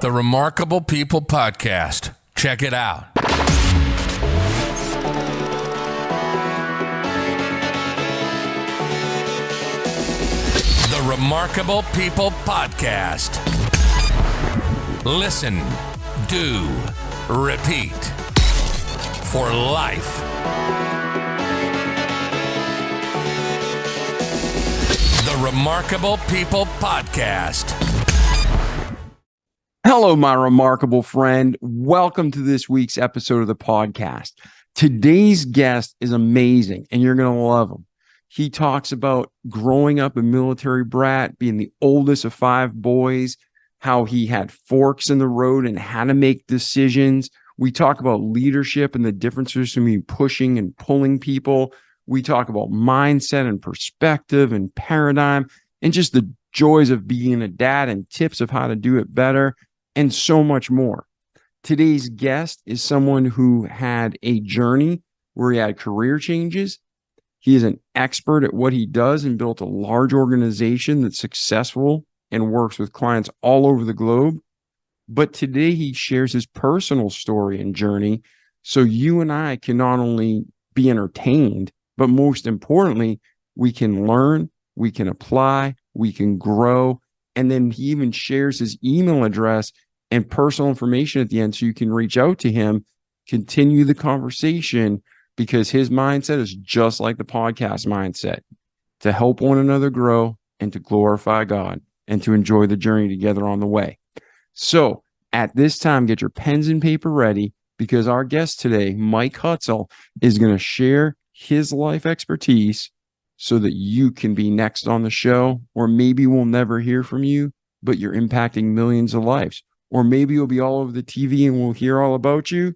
The Remarkable People Podcast. Check it out. The Remarkable People Podcast. Listen, do, repeat. For life. The Remarkable People Podcast. Hello, my remarkable friend. Welcome to this week's episode of the podcast. Today's guest is amazing, and you're going to love him. He talks about growing up a military brat, being the oldest of 5 boys, how he had forks in the road and how to make decisions. We talk about leadership and the differences between pushing and pulling people. We talk about mindset and perspective and paradigm and just the joys of being a dad and tips of how to do it better and so much more. Today's guest is someone who had a journey where he had career changes. He is an expert at what he does and built a large organization that's successful and works with clients all over the globe. But today he shares his personal story and journey so you and I can not only be entertained, but most importantly, we can learn, we can apply, we can grow. And then he even shares his email address and personal information at the end so you can reach out to him, continue the conversation, because his mindset is just like the podcast mindset, to help one another grow and to glorify God and to enjoy the journey together on the way. So at this time, get your pens and paper ready because our guest today, Mike Hutzel, is going to share his life expertise so that you can be next on the show, or maybe we'll never hear from you, but you're impacting millions of lives. Or maybe you'll be all over the TV and we'll hear all about you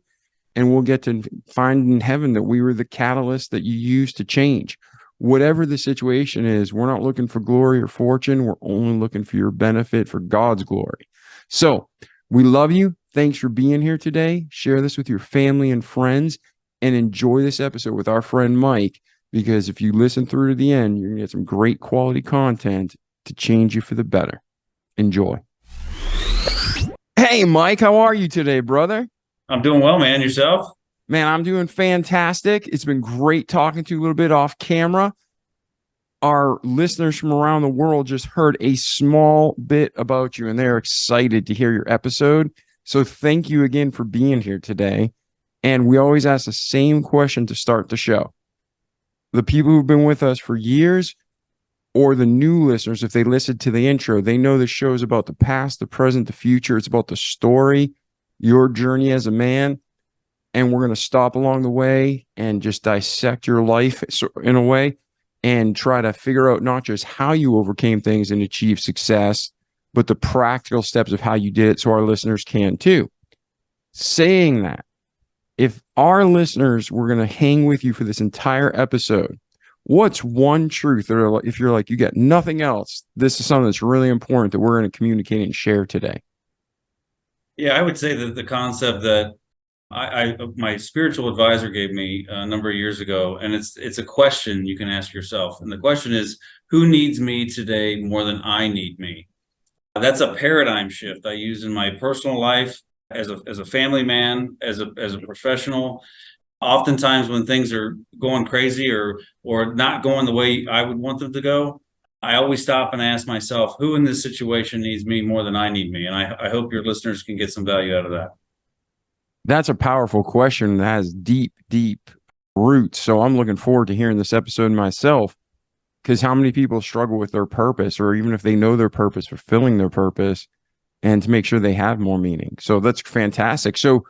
and we'll get to find in heaven that we were the catalyst that you used to change. Whatever the situation is, we're not looking for glory or fortune. We're only looking for your benefit for God's glory. So we love you. Thanks for being here today. Share this with your family and friends and enjoy this episode with our friend Mike, because if you listen through to the end, you're going to get some great quality content to change you for the better. Enjoy. Hey, Mike, how are you today, brother? I'm doing well, man. Yourself? Man, I'm doing fantastic. It's been great talking to you a little bit off camera. Our listeners from around the world just heard a small bit about you, and they're excited to hear your episode. So thank you again for being here today. And we always ask the same question to start the show. The people who've been with us for years, or the new listeners, if they listened to the intro, they know the show is about the past, the present, the future. It's about the story, your journey as a man. And we're going to stop along the way and just dissect your life in a way and try to figure out not just how you overcame things and achieved success, but the practical steps of how you did it so our listeners can too. Saying that, if our listeners were going to hang with you for this entire episode, what's one truth that if you're like, you got nothing else, this is something that's really important that we're going to communicate and share today? Yeah, I would say that the concept that my spiritual advisor gave me a number of years ago, and it's a question you can ask yourself. And the question is, who needs me today more than I need me? That's a paradigm shift I use in my personal life as a family man, as a professional. Oftentimes when things are going crazy or not going the way I would want them to go, I always stop and ask myself, who in this situation needs me more than I need me? And I hope your listeners can get some value out of that. That's a powerful question that has deep, deep roots. So I'm looking forward to hearing this episode myself, because how many people struggle with their purpose, or even if they know their purpose, fulfilling their purpose, and to make sure they have more meaning. So that's fantastic. So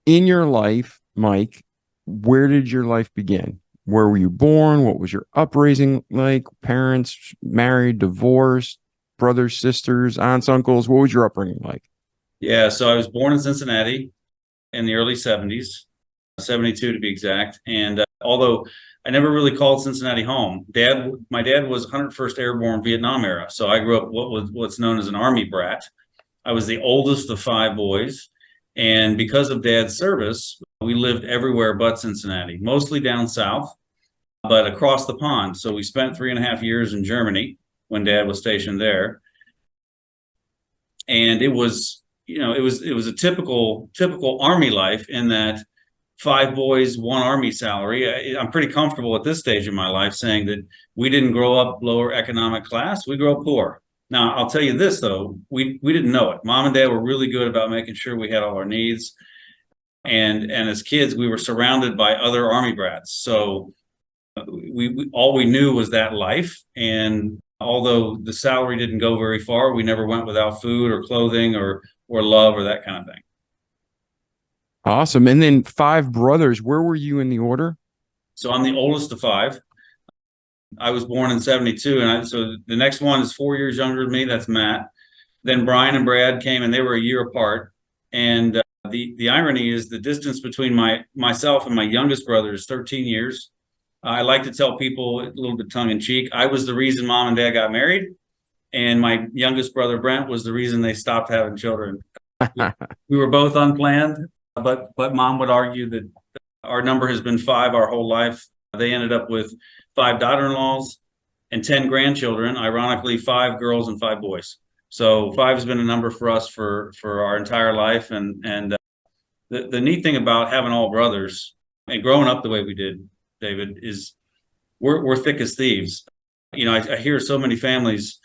in your life, Mike, where did your life begin? Where were you born? What was your upbringing like? Parents, married, divorced, brothers, sisters, aunts, uncles? What was your upbringing like? Yeah, so I was born in Cincinnati in the early 70s, 72 to be exact. And although I never really called Cincinnati home, my dad was 101st Airborne Vietnam era. So I grew up what's known as an Army Brat. I was the oldest of 5 boys. And because of Dad's service, we lived everywhere but Cincinnati, mostly down south, but across the pond. So we spent 3.5 years in Germany when Dad was stationed there. And it was it was a typical Army life in that 5 boys, 1 Army salary. I'm pretty comfortable at this stage in my life saying that we didn't grow up lower economic class. We grew up poor. Now, I'll tell you this, though. We didn't know it. Mom and Dad were really good about making sure we had all our needs. And as kids, we were surrounded by other Army brats. So we all we knew was that life. And although the salary didn't go very far, we never went without food or clothing or love or that kind of thing. Awesome. And then 5 brothers. Where were you in the order? So I'm the oldest of 5. I was born in 72, and so the next one is 4 years younger than me. That's Matt. Then Brian and Brad came, and they were a year apart. And the irony is the distance between myself and my youngest brother is 13 years. I like to tell people, a little bit tongue in cheek, I was the reason Mom and Dad got married, and my youngest brother Brent was the reason they stopped having children. We were both unplanned, but Mom would argue that our number has been 5 our whole life. They ended up with 5 daughter-in-laws and 10 grandchildren. Ironically, 5 girls and 5 boys. So 5 has been a number for us for our entire life. And the neat thing about having all brothers and growing up the way we did, David, is we're thick as thieves. I hear so many families,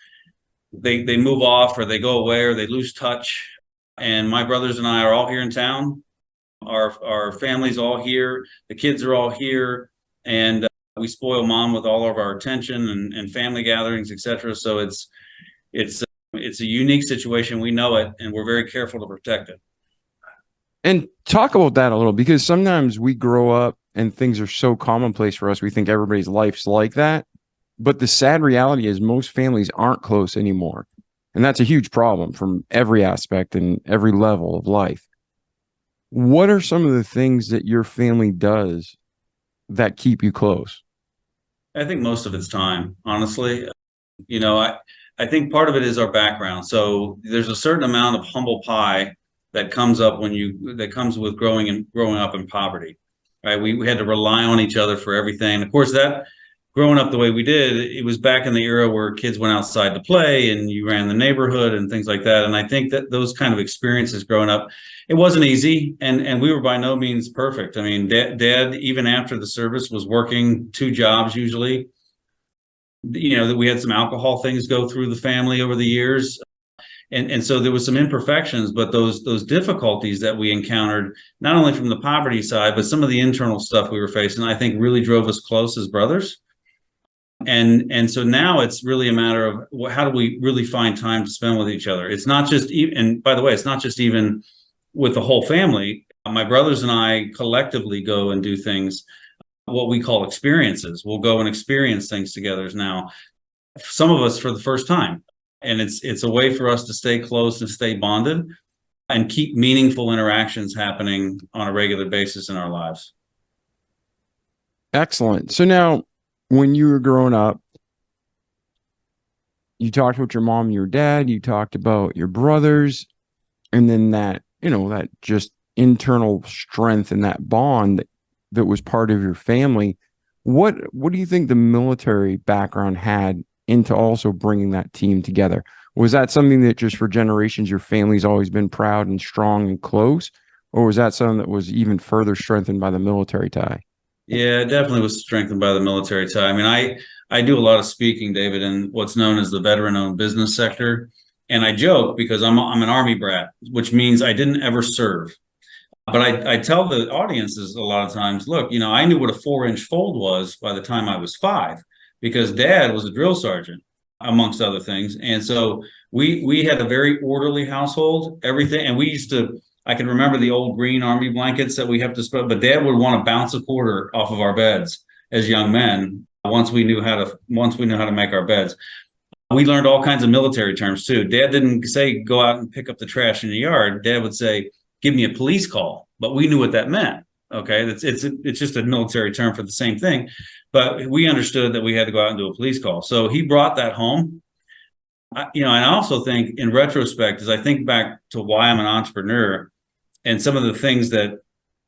they move off or they go away or they lose touch. And my brothers and I are all here in town. Our family's all here. The kids are all here. And we spoil Mom with all of our attention and family gatherings, etc. So it's a unique situation. We know it, and we're very careful to protect it. And talk about that a little, because sometimes we grow up and things are so commonplace for us. We think everybody's life's like that. But the sad reality is most families aren't close anymore. And that's a huge problem from every aspect and every level of life. What are some of the things that your family does that keep you close? I think most of it's time, honestly. I think part of it is our background. So there's a certain amount of humble pie that comes up that comes with growing up in poverty, right? We had to rely on each other for everything. Of course, that growing up the way we did, it was back in the era where kids went outside to play and you ran the neighborhood and things like that. And I think that those kind of experiences growing up, it wasn't easy, and we were by no means perfect. I mean, Dad, even after the service, was working 2 jobs usually. That we had some alcohol things go through the family over the years. And so there was some imperfections, but those difficulties that we encountered, not only from the poverty side, but some of the internal stuff we were facing, I think really drove us close as brothers. And so now it's really a matter of how do we really find time to spend with each other? It's not just even, and by the way, it's not just even with the whole family. My brothers and I collectively go and do things, what we call experiences. We'll go and experience things together now, some of us for the first time. And it's a way for us to stay close and stay bonded and keep meaningful interactions happening on a regular basis in our lives. Excellent. So now, when you were growing up, you talked about your mom and your dad, you talked about your brothers, and then that just internal strength and that bond that was part of your family. What do you think the military background had into also bringing that team together? Was that something that just for generations your family's always been proud and strong and close, or was that something that was even further strengthened by the military tie? Yeah, it definitely was strengthened by the military tie. I mean, I do a lot of speaking, David, in what's known as the veteran-owned business sector. And I joke because I'm an Army brat, which means I didn't ever serve. But I tell the audiences a lot of times, look, I knew what a 4-inch fold was by the time I was 5, because Dad was a drill sergeant, amongst other things. And so we had a very orderly household, everything. And I can remember the old green Army blankets that we have to spread, but Dad would want to bounce a quarter off of our beds as young men once we knew how to make our beds. We learned all kinds of military terms too. Dad didn't say go out and pick up the trash in the yard. Dad would say, give me a police call, but we knew what that meant. Okay, it's just a military term for the same thing, but we understood that we had to go out and do a police call. So he brought that home. And I also think in retrospect, as I think back to why I'm an entrepreneur and some of the things that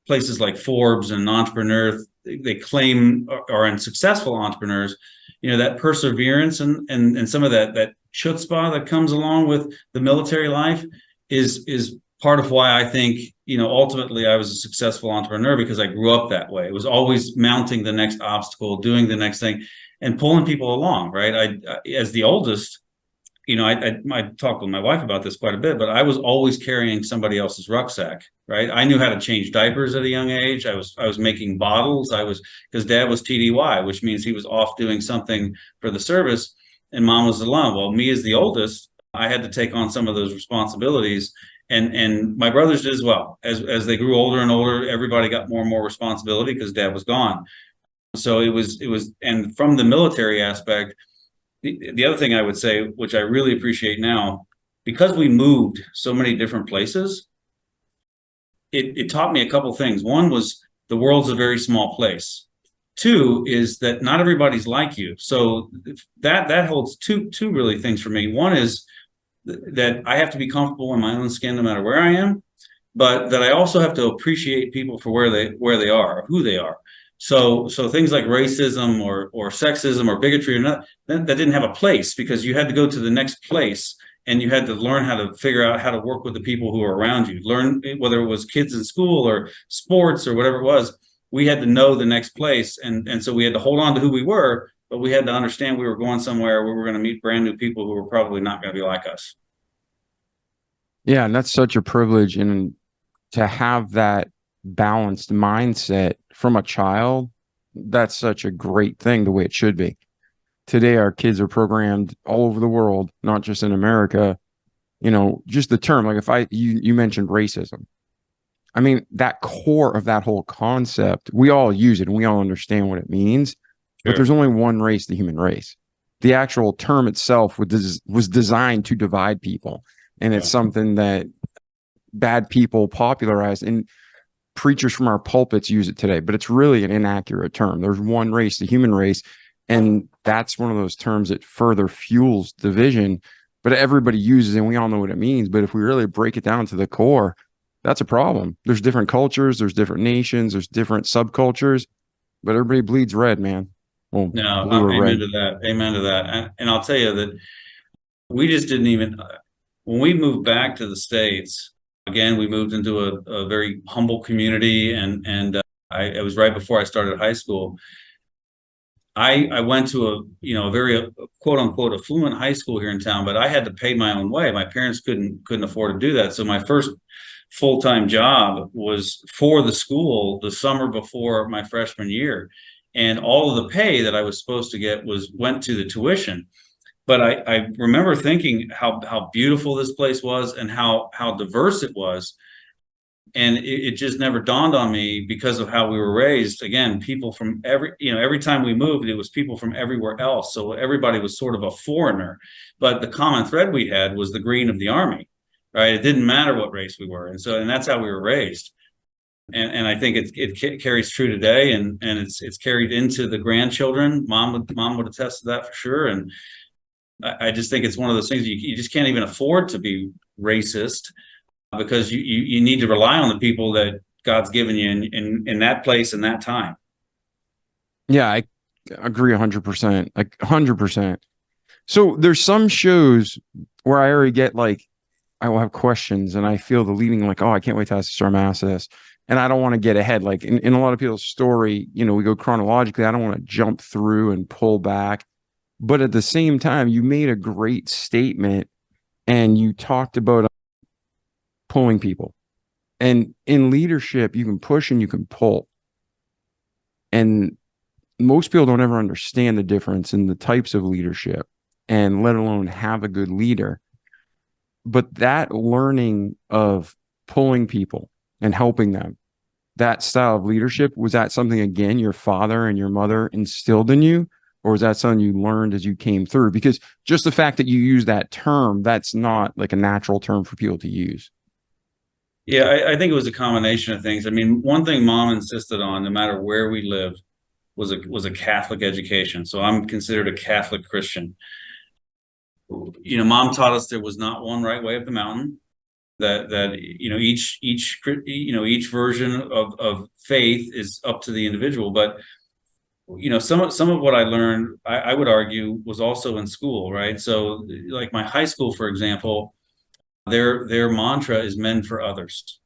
places like Forbes and Entrepreneur, they claim are in successful entrepreneurs, that perseverance and some of that chutzpah that comes along with the military life is part of why I think, ultimately I was a successful entrepreneur, because I grew up that way. It was always mounting the next obstacle, doing the next thing, and pulling people along, right? I as the oldest, I talked with my wife about this quite a bit, but I was always carrying somebody else's rucksack, right? I knew how to change diapers at a young age. I was making bottles. Because dad was TDY, which means he was off doing something for the service, and mom was alone. Well, me as the oldest, I had to take on some of those responsibilities, and my brothers did as well. As they grew older and older, everybody got more and more responsibility because dad was gone. So it was, and from the military aspect, the other thing I would say, which I really appreciate now, because we moved so many different places, it taught me a couple things. One was the world's a very small place. Two is that not everybody's like you. So that holds two really things for me. One is that I have to be comfortable in my own skin no matter where I am, but that I also have to appreciate people for where they are, or who they are. So things like racism or sexism or bigotry or not, that didn't have a place, because you had to go to the next place and you had to learn how to figure out how to work with the people who are around you. Learn, whether it was kids in school or sports or whatever it was, we had to know the next place. And so we had to hold on to who we were, but we had to understand we were going somewhere where we were going to meet brand new people who were probably not going to be like us. Yeah, and that's such a privilege, and to have that balanced mindset from a child, that's such a great thing, the way it should be. Today, our kids are programmed all over the world, not just in America. Just the term, like if you mentioned racism. I mean, that core of that whole concept, we all use it and we all understand what it means, but there's only one race, the human race. The actual term itself was designed to divide people. And it's something that bad people popularized, and preachers from our pulpits use it today, but it's really an inaccurate term. There's one race, the human race, and that's one of those terms that further fuels division, but everybody uses it and we all know what it means. But if we really break it down to the core, that's a problem. There's different cultures, there's different nations, there's different subcultures, but everybody bleeds red, man. Well, No, blue or amen red. to that. Amen to that. And I'll tell you that we just didn't even, when we moved back to the States, again, we moved into a very humble community, and it was right before I started high school. I went to a very quote unquote affluent high school here in town, but I had to pay my own way. My parents couldn't afford to do that. So my first full-time job was for the school the summer before my freshman year, and all of the pay that I was supposed to get went to the tuition. But I remember thinking how beautiful this place was and how diverse it was. And it just never dawned on me, because of how we were raised. Again, people from every time we moved, it was people from everywhere else. So everybody was sort of a foreigner. But the common thread we had was the green of the Army, right? It didn't matter what race we were. And that's how we were raised. And I think it carries true today, and it's carried into the grandchildren. Mom would attest to that for sure. And I just think it's one of those things you just can't even afford to be racist, because you need to rely on the people that God's given you in that place and that time. Yeah, I agree 100%, like 100%. So there's some shows where I already get like, I will have questions and I feel the leading, like, oh, I can't wait to ask Storm ask this. And I don't want to get ahead. Like in a lot of people's story, we go chronologically. I don't want to jump through and pull back. But at the same time, you made a great statement and you talked about pulling people. And in leadership, you can push and you can pull. And most people don't ever understand the difference in the types of leadership, and let alone have a good leader. But that learning of pulling people and helping them, that style of leadership, was that something, again, your father and your mother instilled in you? Or is that something you learned as you came through? Because just the fact that you use that term, that's not like a natural term for people to use. Yeah, I think it was a combination of things. I mean, one thing mom insisted on, no matter where we lived, was a Catholic education. So I'm considered a Catholic Christian. Mom taught us there was not one right way up the mountain. That each version of faith is up to the individual. But some of what I learned, I would argue, was also in school, right? So like my high school, for example, their mantra is men for others.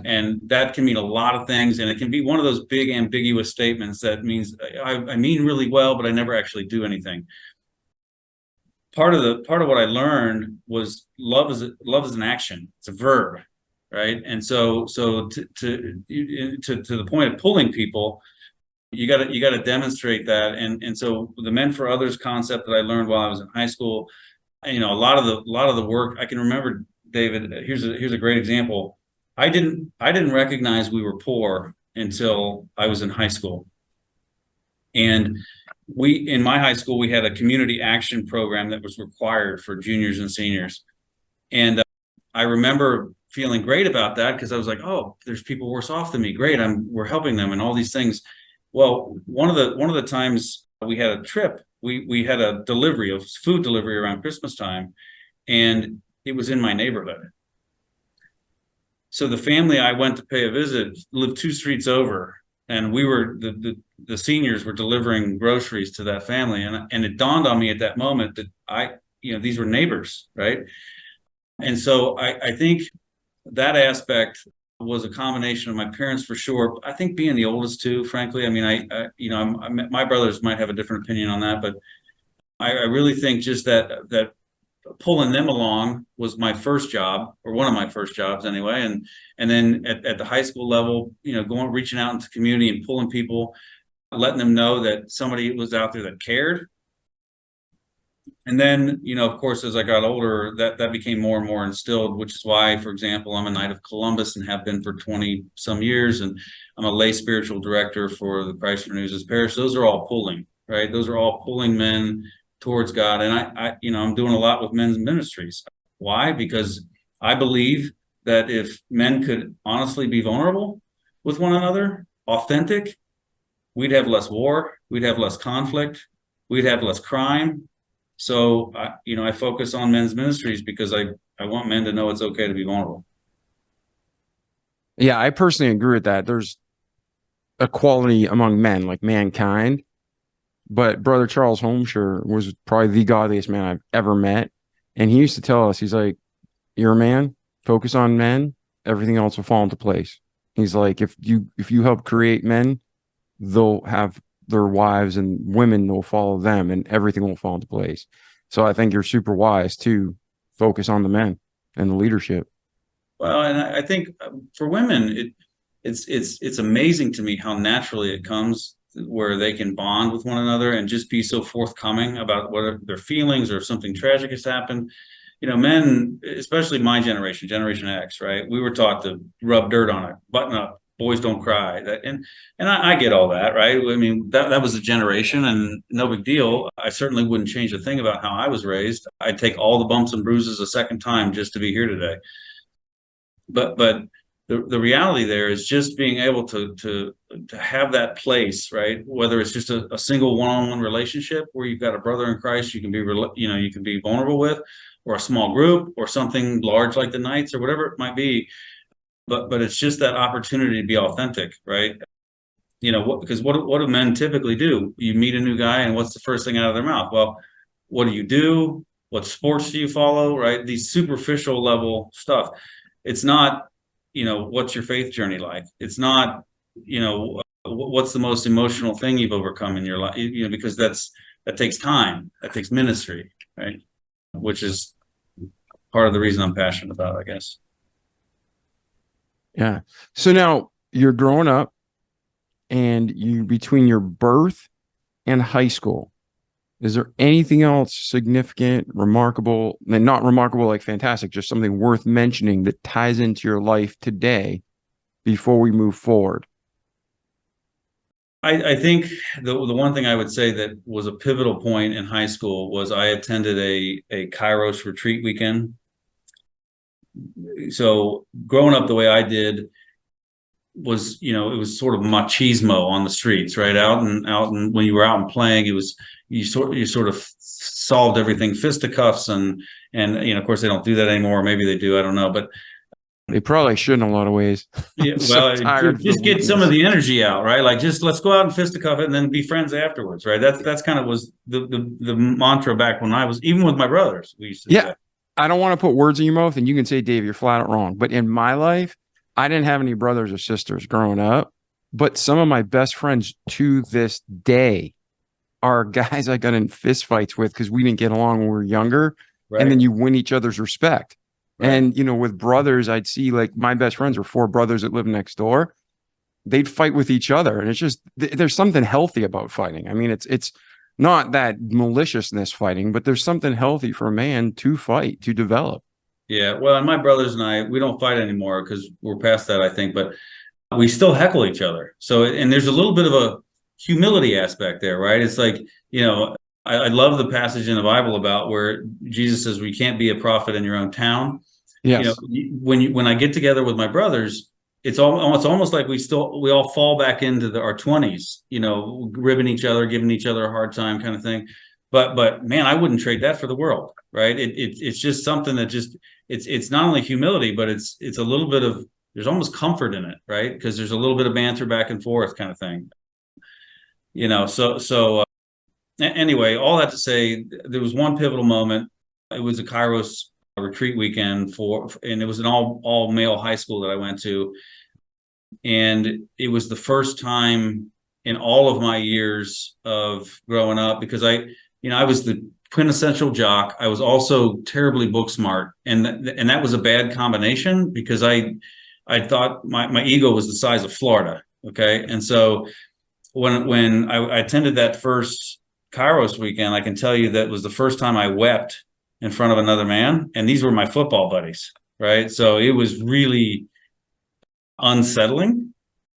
And that can mean a lot of things. And it can be one of those big ambiguous statements that means I mean really well, but I never actually do anything. Part of what I learned was love is an action. It's a verb, right? And so to the point of pulling people, you got to demonstrate that. And so the men for others concept that I learned while I was in high school, a lot of the work I can remember, David. Here's a great example. I didn't recognize we were poor until I was in high school. And in my high school, we had a community action program that was required for juniors and seniors. And I remember feeling great about that because I was like, oh, there's people worse off than me. Great. We're helping them and all these things. Well, one of the times we had a trip, we had a food delivery around Christmas time, and it was in my neighborhood. So the family I went to pay a visit lived 2 streets over, and we were the seniors were delivering groceries to that family, and it dawned on me at that moment that these were neighbors, right? And so I think that aspect was a combination of my parents for sure. I think being the oldest too, frankly. I mean, my brothers might have a different opinion on that, but I really think just that pulling them along was my first job, or one of my first jobs anyway. And then at the high school level, reaching out into the community and pulling people, letting them know that somebody was out there that cared. And then, of course, as I got older, that became more and more instilled, which is why, for example, I'm a Knight of Columbus and have been for 20 some years. And I'm a lay spiritual director for the Christ Renews His Parish. Those are all pulling, right? Those are all pulling men towards God. And I'm doing a lot with men's ministries. Why? Because I believe that if men could honestly be vulnerable with one another, authentic, we'd have less war, we'd have less conflict, we'd have less crime. So, I focus on men's ministries because I want men to know it's okay to be vulnerable. Yeah, I personally agree with that. There's equality among men, like mankind. But Brother Charles Homeshire was probably the godliest man I've ever met. And he used to tell us, he's like, you're a man, focus on men, everything else will fall into place. He's like, if you help create men, they'll have their wives, and women will follow them, and everything will fall into place. So I think you're super wise to focus on the men and the leadership. Well, and I think for women, it's amazing to me how naturally it comes where they can bond with one another and just be so forthcoming about what their feelings, or if something tragic has happened. Men, especially my generation, Generation X, right? We were taught to rub dirt on it, button up, boys don't cry. And I get all that, right? I mean, that was a generation, and no big deal. I certainly wouldn't change a thing about how I was raised. I'd take all the bumps and bruises a second time just to be here today. But the reality there is just being able to have that place, right? Whether it's just a single one-on-one relationship where you've got a brother in Christ you can be vulnerable with, or a small group, or something large like the Knights, or whatever it might be. But it's just that opportunity to be authentic, right? Because what do men typically do? You meet a new guy, and what's the first thing out of their mouth? Well, what do you do? What sports do you follow? Right? These superficial level stuff. It's not, what's your faith journey like? It's not, what's the most emotional thing you've overcome in your life? Because that takes time. That takes ministry, right? Which is part of the reason I'm passionate about, I guess. Yeah. So now you're growing up, and between your birth and high school, is there anything else significant, remarkable, and not remarkable like fantastic, just something worth mentioning that ties into your life today before we move forward? I think the one thing I would say that was a pivotal point in high school was I attended a Kairos retreat weekend. So growing up the way I did was, it was sort of machismo on the streets, right? Out and when you were out and playing, it was, you sort of solved everything fisticuffs and of course they don't do that anymore. Maybe they do. I don't know, but they probably should in a lot of ways. Yeah, well, just get some of the energy out, right? Like, just let's go out and fisticuff it and then be friends afterwards, right? That's kind of was the mantra back when I was, even with my brothers, we used to do that. I don't want to put words in your mouth, and you can say, Dave, you're flat out wrong. But in my life, I didn't have any brothers or sisters growing up. But some of my best friends to this day are guys I got in fist fights with because we didn't get along when we were younger. And then Right. you win each other's respect. Right. And, with brothers, I'd see like my best friends were four brothers that lived next door. They'd fight with each other. And it's just, there's something healthy about fighting. I mean, it's not that maliciousness fighting, but there's something healthy for a man to fight, to develop. Yeah. Well, and my brothers and I, we don't fight anymore because we're past that, I think, but we still heckle each other. So, and there's a little bit of a humility aspect there, right? It's like, I love the passage in the Bible about where Jesus says, we can't be a prophet in your own town. Yes. When I get together with my brothers, it's almost like we all fall back into our 20s, ribbing each other, giving each other a hard time kind of thing. But man, I wouldn't trade that for the world, right? It's just something that it's not only humility, but it's a little bit of, there's almost comfort in it, right? Because there's a little bit of banter back and forth kind of thing, anyway, all that to say, there was one pivotal moment. It was a Kairos retreat weekend and it was an all male high school that I went to. And it was the first time in all of my years of growing up, because I was the quintessential jock. I was also terribly book smart. And that was a bad combination because I thought my ego was the size of Florida. Okay. And so when I attended that first Kairos weekend, I can tell you that was the first time I wept in front of another man. And these were my football buddies, right? So it was really unsettling,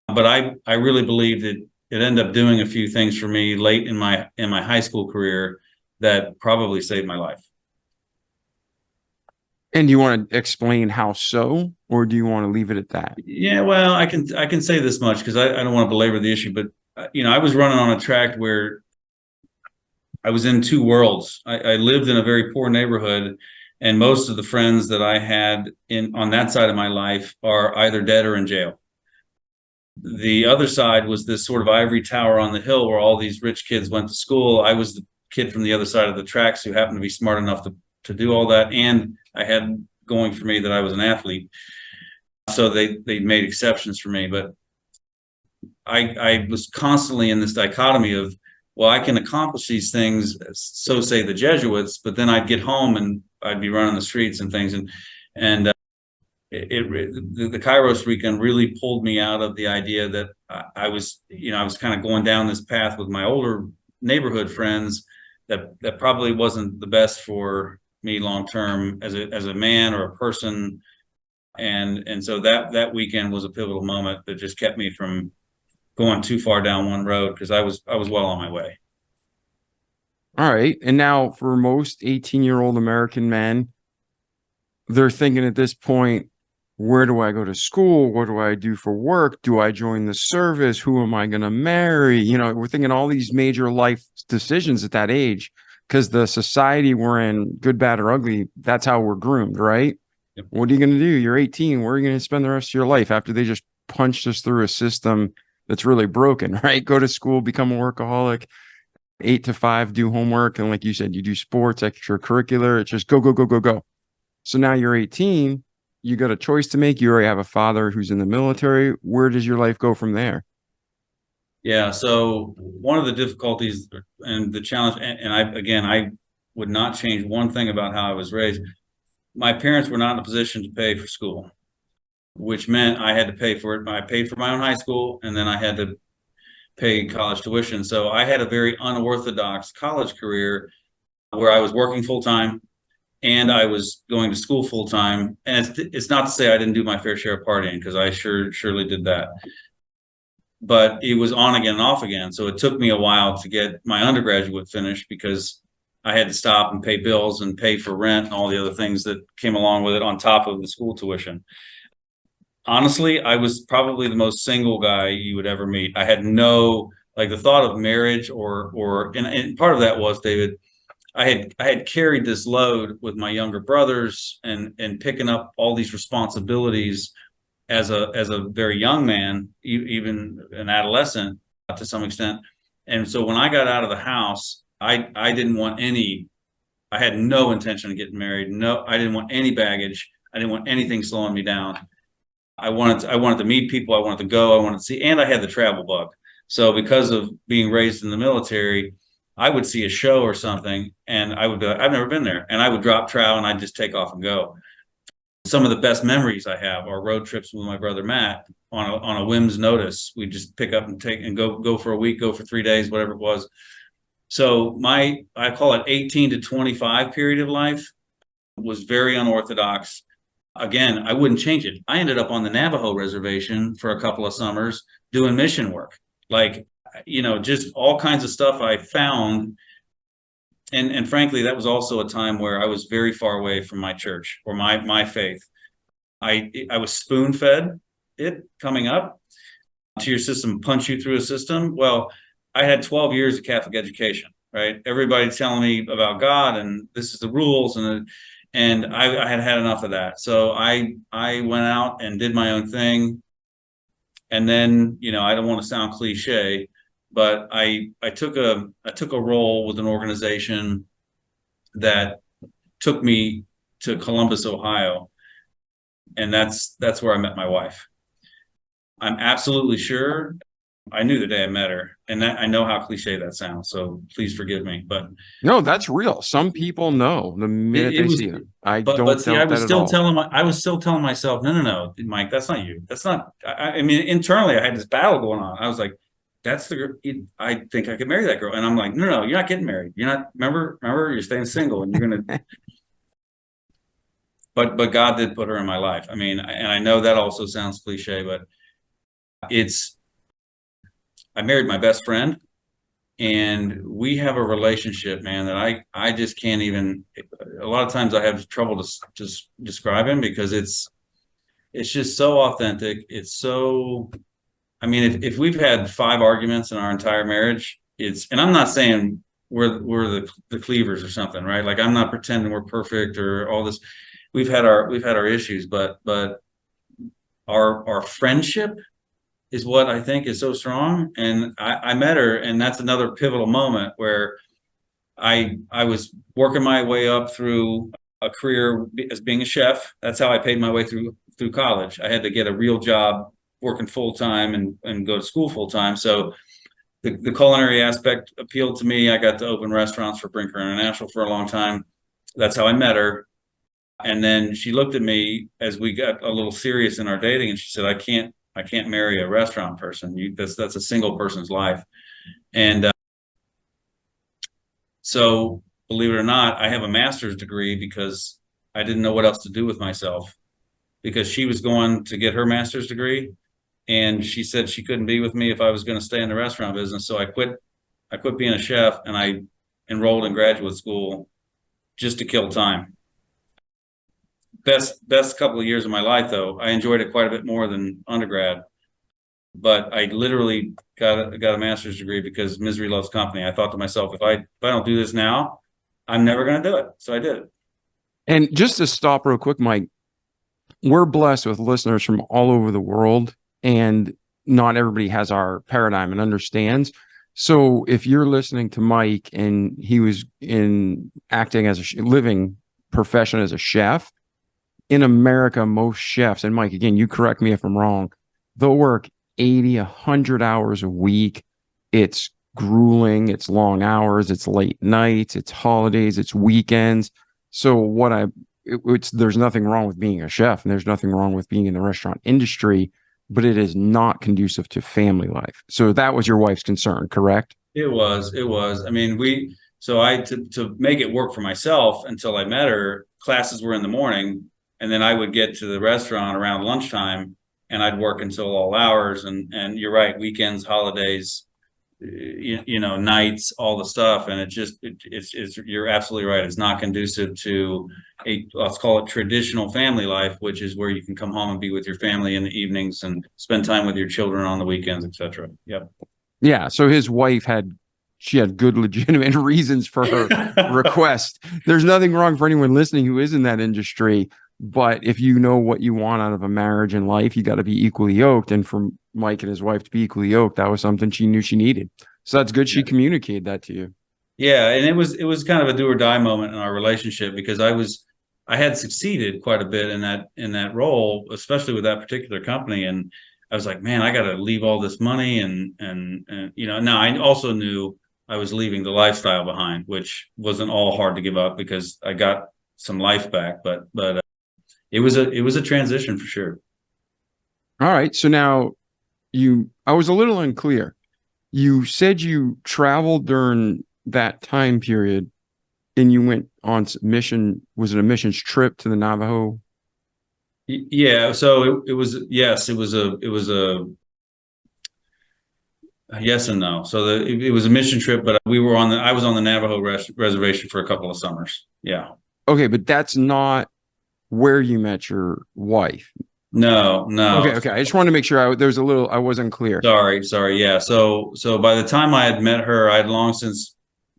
but I really believe that it ended up doing a few things for me late in my high school career that probably saved my life. And do you want to explain how so, or do you want to leave it at that? Yeah, well, I can say this much because I don't want to belabor the issue, but I was running on a track where I was in two worlds. I lived in a very poor neighborhood, and most of the friends that I had on that side of my life are either dead or in jail. The other side was this sort of ivory tower on the hill where all these rich kids went to school. I was the kid from the other side of the tracks who happened to be smart enough to do all that, and I had going for me that I was an athlete. So they made exceptions for me, but I was constantly in this dichotomy of, well, I can accomplish these things, so say the Jesuits, but then I'd get home and I'd be running the streets and things. And the Kairos weekend really pulled me out of the idea that I was kind of going down this path with my older neighborhood friends that probably wasn't the best for me long term as a man or a person. And so that weekend was a pivotal moment that just kept me from going too far down one road because I was well on my way. All right. And now for most 18-year-old American men, they're thinking at this point, where do I go to school? What do I do for work? Do I join the service? Who am I going to marry? We're thinking all these major life decisions at that age because the society we're in, good, bad, or ugly, that's how we're groomed, right? Yep. What are you going to do? You're 18. Where are you going to spend the rest of your life after they just punched us through a system that's really broken, right? Go to school, become a workaholic, 8 to 5, do homework. And like you said, you do sports, extracurricular. It's just go, go, go, go, go. So now you're 18. You got a choice to make. You already have a father who's in the military. Where does your life go from there? Yeah. So one of the difficulties and the challenge, and I would not change one thing about how I was raised. My parents were not in a position to pay for school, which meant I had to pay for it. I paid for my own high school, and then I had to pay college tuition. So I had a very unorthodox college career where I was working full time and I was going to school full time. And it's not to say I didn't do my fair share of partying, because I surely did that. But it was on again and off again. So it took me a while to get my undergraduate finished because I had to stop and pay bills and pay for rent and all the other things that came along with it on top of the school tuition. Honestly, I was probably the most single guy you would ever meet. I had no, like, the thought of marriage and part of that was, David, I had carried this load with my younger brothers and picking up all these responsibilities as a very young man, even an adolescent to some extent. And so when I got out of the house, I didn't want any I had no intention of getting married. No, I didn't want any baggage. I didn't want anything slowing me down. I wanted to meet people. I wanted to go. I wanted to see, and I had the travel bug. So because of being raised in the military, I would see a show or something, and I would be like, I've never been there, and I would drop trowel and I'd just take off and go. Some of the best memories I have are road trips with my brother Matt on a whim's notice. We just pick up and take and go for a week, go for 3 days, whatever it was. So I call it 18 to 25 period of life was very unorthodox. Again, I wouldn't change it. I ended up on the Navajo reservation for a couple of summers doing mission work, like, just all kinds of stuff I found. And frankly, that was also a time where I was very far away from my church or my faith. I was spoon fed it coming up to your system, punch you through a system. Well, I had 12 years of Catholic education, right? Everybody telling me about God and this is the rules, and I had had enough of that. So I went out and did my own thing. And then, I don't want to sound cliche, but I took a role with an organization that took me to Columbus, Ohio, and that's where I met my wife. I'm absolutely sure I knew the day I met her, and that I know how cliche that sounds, so please forgive me. But no, that's real. Some people know the minute they see it. I don't doubt that at all. I was still telling myself, no, Mike, that's not you. That's not. I mean, internally, I had this battle going on. I was like, that's the girl. I think I could marry that girl, and I'm like, no, you're not getting married. You're not. Remember, you're staying single, and you're gonna. But God did put her in my life. I mean, and I know that also sounds cliche, but I married my best friend, and we have a relationship, man, that I just can't even. A lot of times I have trouble to just describe him because it's just so authentic. It's so. I mean, if we've had 5 arguments in our entire marriage, and I'm not saying we're the cleavers or something, right? Like, I'm not pretending we're perfect or all this. We've had our issues, but our friendship is what I think is so strong. And I met her, and that's another pivotal moment where I was working my way up through a career as being a chef. That's how I paid my way through college. I had to get a real job working full time and go to school full time. So the culinary aspect appealed to me. I got to open restaurants for Brinker International for a long time. That's how I met her. And then she looked at me as we got a little serious in our dating, and she said, I can't marry a restaurant person. That's a single person's life. And so, believe it or not, I have a master's degree because I didn't know what else to do with myself, because she was going to get her master's degree, and she said she couldn't be with me if I was going to stay in the restaurant business. So I quit being a chef, and I enrolled in graduate school just to kill time. Best couple of years of my life, though. I enjoyed it quite a bit more than undergrad, but I literally got a master's degree because misery loves company. I thought to myself, if I don't do this now, I'm never going to do it. So I did it. And just to stop real quick, Mike, we're blessed with listeners from all over the world, and not everybody has our paradigm and understands. So if you're listening to Mike and he was acting as a living profession as a chef, in America, most chefs, and Mike, again, you correct me if I'm wrong, they'll work 80, 100 hours a week. It's grueling. It's long hours. It's late nights. It's holidays. It's weekends. So there's nothing wrong with being a chef, and there's nothing wrong with being in the restaurant industry, but it is not conducive to family life. So that was your wife's concern, correct? It was. I mean, to make it work for myself until I met her, classes were in the morning. And then I would get to the restaurant around lunchtime, and I'd work until all hours. And you're right, weekends, holidays, nights, all the stuff. And it's you're absolutely right. It's not conducive to let's call it traditional family life, which is where you can come home and be with your family in the evenings and spend time with your children on the weekends, etc. Yep. Yeah. So his wife had good legitimate reasons for her request. There's nothing wrong for anyone listening who is in that industry. But if you know what you want out of a marriage and life, you got to be equally yoked. And for Mike and his wife to be equally yoked, that was something she knew she needed. So that's good. She communicated that to you. Yeah, and it was kind of a do or die moment in our relationship because I had succeeded quite a bit in that role, especially with that particular company, and I was like, man, I got to leave all this money and now I also knew I was leaving the lifestyle behind, which wasn't all hard to give up because I got some life back, but it was a transition for sure. All right. So now I was a little unclear. You said you traveled during that time period and you went on mission. Was it a missions trip to the Navajo? Yeah, so it was yes, it was a yes and no. So it was a mission trip, but I was on the Navajo reservation for a couple of summers. Yeah. Okay, but that's not where you met your wife. No, no. Okay. I just wanted to make sure I was unclear. Sorry. Yeah. So by the time I had met her, I had long since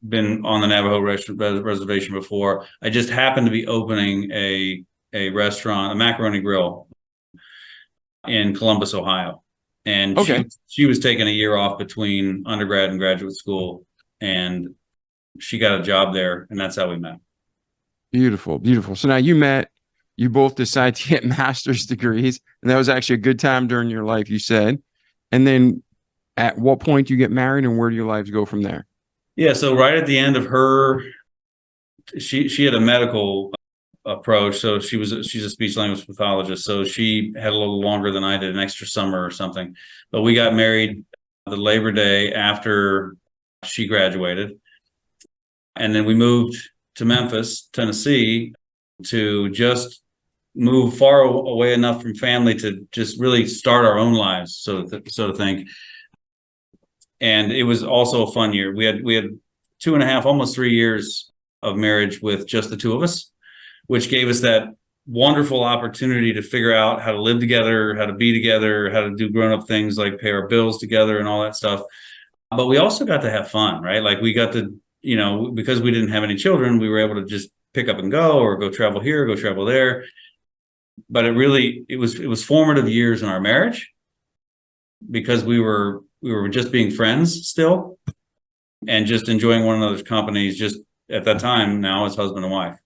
been on the Navajo reservation before. I just happened to be opening a restaurant, a macaroni grill in Columbus, Ohio. And Okay. she was taking a year off between undergrad and graduate school, and she got a job there, and that's how we met. Beautiful. So now you both decided to get master's degrees, and that was actually a good time during your life, you said. And then at what point do you get married and where do your lives go from there? Yeah, so right at the end of she had a medical approach. So she's a speech language pathologist. So she had a little longer than I did, an extra summer or something. But we got married the Labor Day after she graduated. And then we moved to Memphis, Tennessee, to just move far away enough from family to just really start our own lives, so to think. And it was also a fun year. We had 2.5, almost 3 years of marriage with just the two of us, which gave us that wonderful opportunity to figure out how to live together, how to be together, how to do grown-up things like pay our bills together and all that stuff. But we also got to have fun, right? Like we got to, because we didn't have any children, we were able to just pick up and go, or go travel here, go travel there. But it was formative years in our marriage because we were just being friends still and just enjoying one another's companies, just at that time now as husband and wife.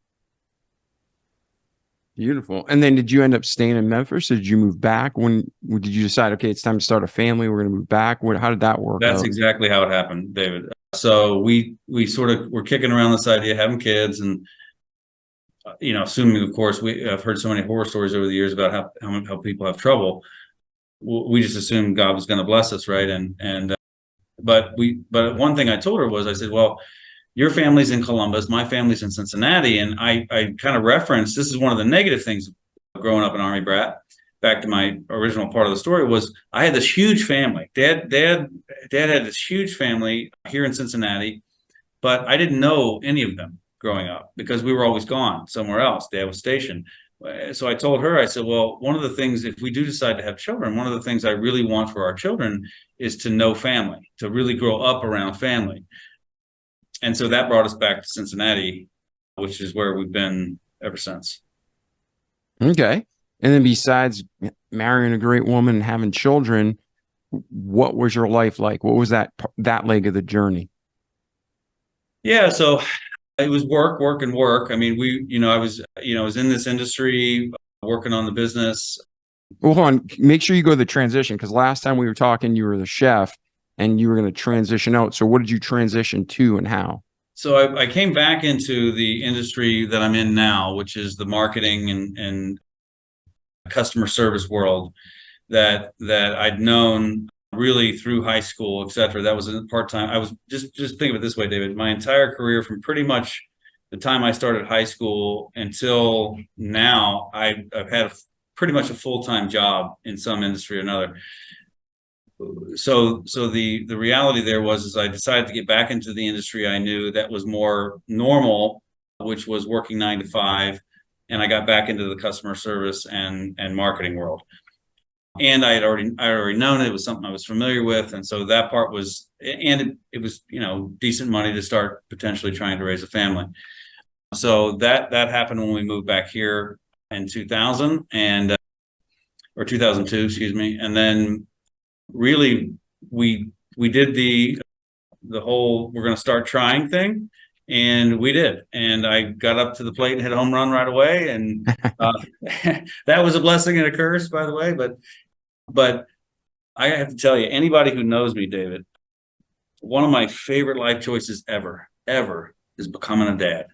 Beautiful. And then did you end up staying in Memphis or did you move back? When did you decide, okay, it's time to start a family, we're going to move back? How did that work That's out? exactly how it happened, David. So we sort of were kicking around this idea of having kids, and assuming, of course, I've heard so many horror stories over the years about how people have trouble. We just assumed God was going to bless us, right? But one thing I told her was, I said, well, your family's in Columbus, my family's in Cincinnati. And I kind of referenced, this is one of the negative things of growing up an Army brat. Back to my original part of the story was I had this huge family. Dad had this huge family here in Cincinnati, but I didn't know any of them growing up because we were always gone somewhere else. Dad was stationed. So I told her, I said, well, one of the things, if we do decide to have children, one of the things I really want for our children is to know family, to really grow up around family. And so that brought us back to Cincinnati, which is where we've been ever since. Okay. And then besides marrying a great woman and having children, what was your life like? What was that leg of the journey? Yeah, so it was work and work. I mean, I was in this industry working on the business. Well, hold on. Make sure you go to the transition, because last time we were talking, you were the chef and you were going to transition out. So what did you transition to and how? So I came back into the industry that I'm in now, which is the marketing and customer service world that I'd known really through high school, et cetera. That was a part-time. I was just think of it this way, David. My entire career, from pretty much the time I started high school until now, I've had pretty much a full-time job in some industry or another. So the reality there was I decided to get back into the industry I knew that was more normal, which was working 9 to 5, and I got back into the customer service and marketing world. And I had already known it was something I was familiar with, and so that part was, and it was decent money to start potentially trying to raise a family. So that happened when we moved back here in 2000 or 2002, excuse me, and then really we did the the whole we're going to start trying thing. And we did. And I got up to the plate and hit a home run right away. And that was a blessing and a curse, by the way. But I have to tell you, anybody who knows me, David, one of my favorite life choices ever is becoming a dad.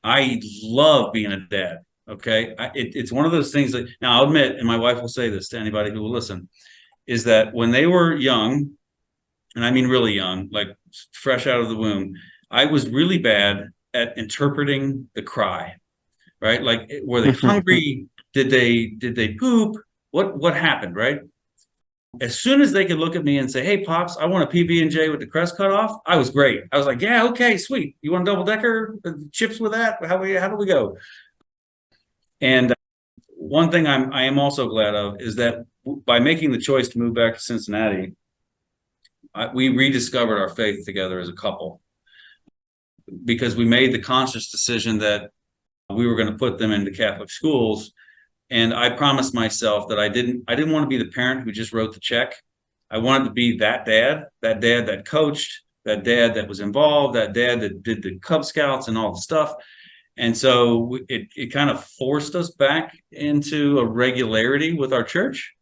I love being a dad. Okay. It's one of those things that, now I'll admit, and my wife will say this to anybody who will listen, is that when they were young, and I mean really young, like fresh out of the womb, I was really bad at interpreting the cry, right? Like, were they hungry? Did they poop? What happened, right? As soon as they could look at me and say, "Hey, Pops, I want a PB&J with the crust cut off," I was great. I was like, "Yeah, okay, sweet. You want a double decker chips with that? How do we go?" And one thing I am also glad of is that by making the choice to move back to Cincinnati, we rediscovered our faith together as a couple, because we made the conscious decision that we were going to put them into Catholic schools. And I promised myself that I didn't want to be the parent who just wrote the check. I wanted to be that dad that coached, that dad that was involved, that dad that did the Cub Scouts and all the stuff. And so it kind of forced us back into a regularity with our church.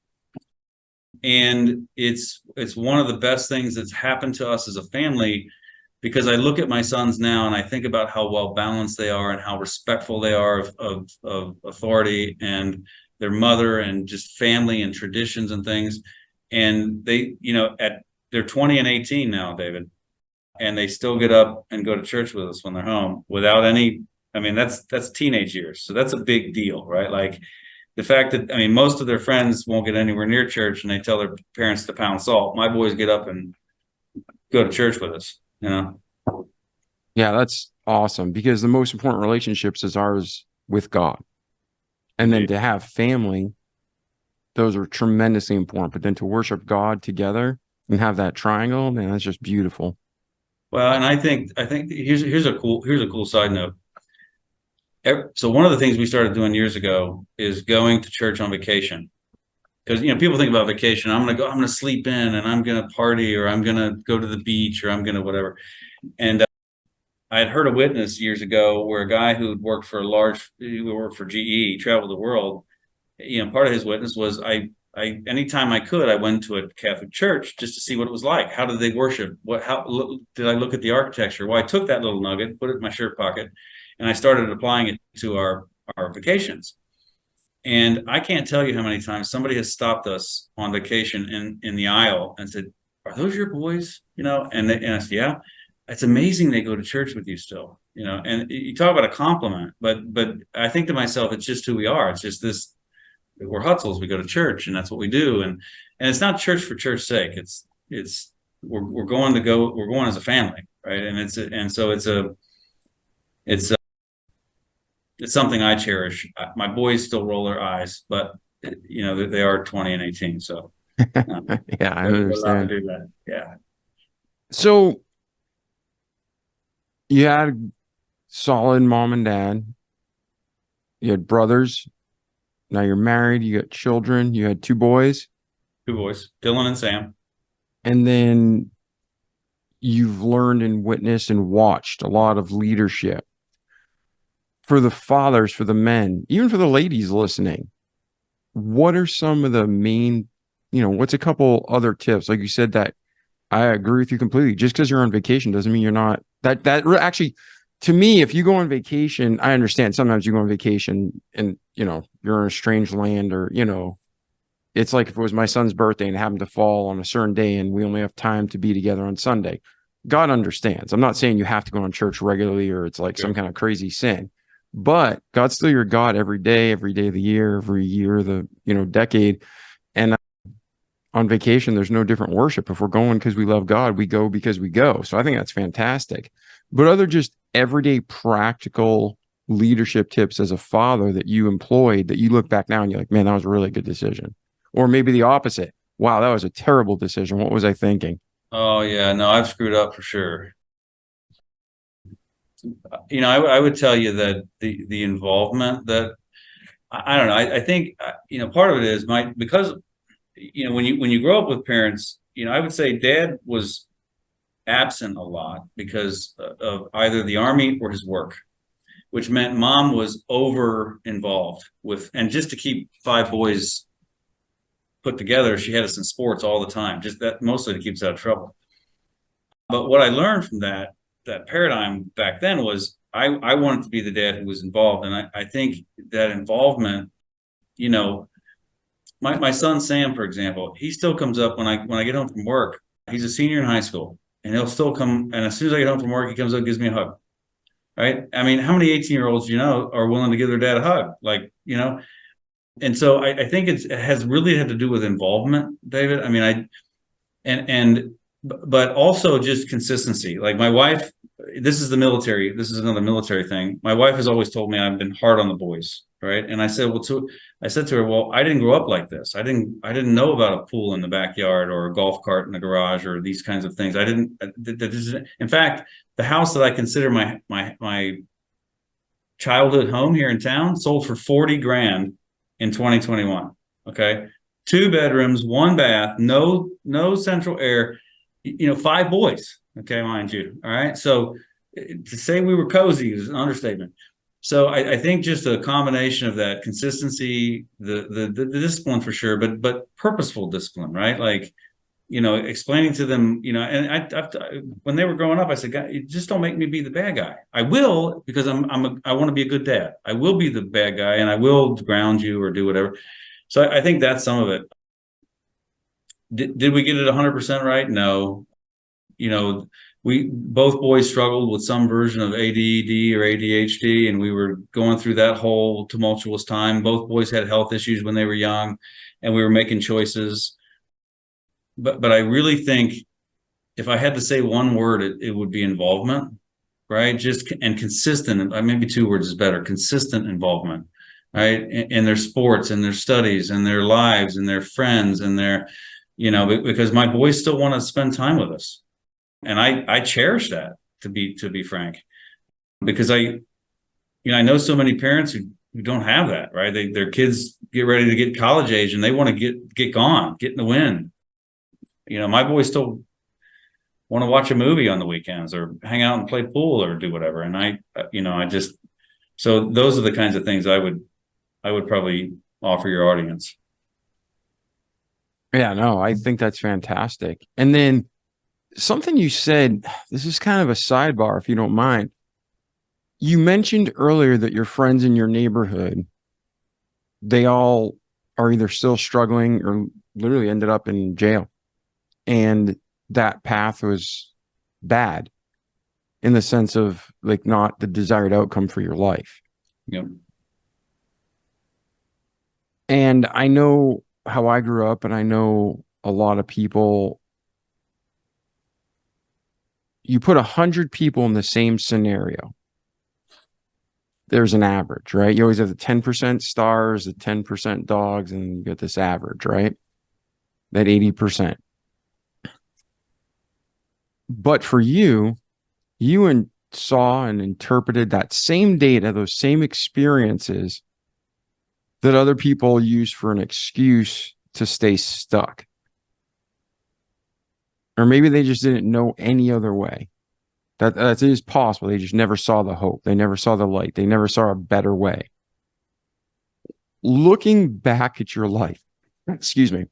And it's one of the best things that's happened to us as a family, because I look at my sons now and I think about how well balanced they are and how respectful they are of authority and their mother and just family and traditions and things. And they, they're 20 and 18 now, David, and they still get up and go to church with us when they're home without any, that's teenage years. So that's a big deal, right? Like the fact that, most of their friends won't get anywhere near church and they tell their parents to pound salt. My boys get up and go to church with us. Yeah, that's awesome, because the most important relationships is ours with God. And then to have family, those are tremendously important. But then to worship God together and have that triangle, man, that's just beautiful. Well, and I think here's a cool side note. So one of the things we started doing years ago is going to church on vacation. Because people think about vacation, I'm gonna sleep in and I'm gonna party, or I'm gonna go to the beach, or I'm gonna whatever. And I had heard a witness years ago where a guy who worked for GE, traveled the world. Part of his witness was I anytime I could, I went to a Catholic church just to see what it was like. How did they worship? How did I look at the architecture? Well, I took that little nugget, put it in my shirt pocket, and I started applying it to our vacations. And I can't tell you how many times somebody has stopped us on vacation in the aisle and said, "Are those your boys?" And I said, "Yeah." It's amazing they go to church with you still, and you talk about a compliment, but I think to myself, it's just who we are. It's just this, we're Hutzels. We go to church and that's what we do. And it's not church for church's sake. We're going as a family. Right. And so it's something I cherish. My boys still roll their eyes, but they are 20 and 18. So yeah, I understand. To do that. Yeah. So you had a solid mom and dad. You had brothers. Now you're married. You got children. You had two boys. Two boys, Dylan and Sam. And then you've learned and witnessed and watched a lot of leadership. For the fathers, for the men, even for the ladies listening, what are some of the main, what's a couple other tips? Like you said, that I agree with you completely. Just because you're on vacation doesn't mean you're not that actually, to me, if you go on vacation, I understand sometimes you go on vacation and, you're in a strange land, or, it's like if it was my son's birthday and it happened to fall on a certain day and we only have time to be together on Sunday. God understands. I'm not saying you have to go to church regularly or it's like some kind of crazy sin, but God's still your God every day of the year, every year, of the, decade. And on vacation, there's no different worship. If we're going because we love God, we go because we go. So I think that's fantastic. But other just everyday practical leadership tips as a father that you employed, that you look back now and you're like, man, that was a really good decision. Or maybe the opposite. Wow, that was a terrible decision. What was I thinking? Oh yeah, no, I've screwed up for sure. I would tell you that the involvement that I don't know. I think part of it is because when you grow up with parents, I would say Dad was absent a lot because of either the Army or his work, which meant mom was over involved with, and just to keep 5 boys put together, she had us in sports all the time, just that mostly to keep us out of trouble. But what I learned from that paradigm back then was I wanted to be the dad who was involved. And I think that involvement, you know, my son Sam, for example, he still comes up when I get home from work. He's a senior in high school, and he'll still come. And as soon as I get home from work, he comes up and gives me a hug. Right? I mean, how many 18-year-olds are willing to give their dad a hug? Like, and so I think it has really had to do with involvement, David. I mean, but also just consistency. Like my wife, this is the military. This is another military thing. My wife has always told me I've been hard on the boys, right? And I said, I said to her, well, I didn't grow up like this. I didn't know about a pool in the backyard or a golf cart in the garage or these kinds of things. In fact, the house that I consider my childhood home here in town sold for $40,000 in 2021. Okay. 2 bedrooms, 1 bath, no central air, 5 boys. Okay. Mind you. All right. So to say we were cozy is an understatement. So I think just a combination of that consistency, the discipline for sure, but purposeful discipline, right? Like, explaining to them, and when they were growing up, I said, God, just don't make me be the bad guy. I will, because I want to be a good dad. I will be the bad guy, and I will ground you or do whatever. So I think that's some of it. Did we get it 100% right? No. Both boys struggled with some version of ADD or ADHD, and we were going through that whole tumultuous time. Both boys had health issues when they were young, and we were making choices. But I really think if I had to say one word, it would be involvement, right? And consistent. Maybe 2 words is better. Consistent involvement, right? In their sports, and their studies, and their lives, and their friends, and their, because my boys still want to spend time with us, and I cherish that, to be frank, because I know so many parents who don't have that, right? Their kids get ready to get college age, and they want to get gone, get in the wind. My boys still want to watch a movie on the weekends or hang out and play pool or do whatever. And so those are the kinds of things I would probably offer your audience. Yeah, no, I think that's fantastic. And then something you said, this is kind of a sidebar, if you don't mind. You mentioned earlier that your friends in your neighborhood, they all are either still struggling or literally ended up in jail. And that path was bad in the sense of like not the desired outcome for your life. Yep. And I know how I grew up, and I know a lot of people, you put 100 people in the same scenario, there's an average, right? You always have the 10% stars, the 10% dogs, and you get this average, right? That 80%. But for you saw and interpreted that same data, those same experiences that other people use for an excuse to stay stuck. Or maybe they just didn't know any other way. That is possible. They just never saw the hope. They never saw the light. They never saw a better way. Looking back at your life, excuse me,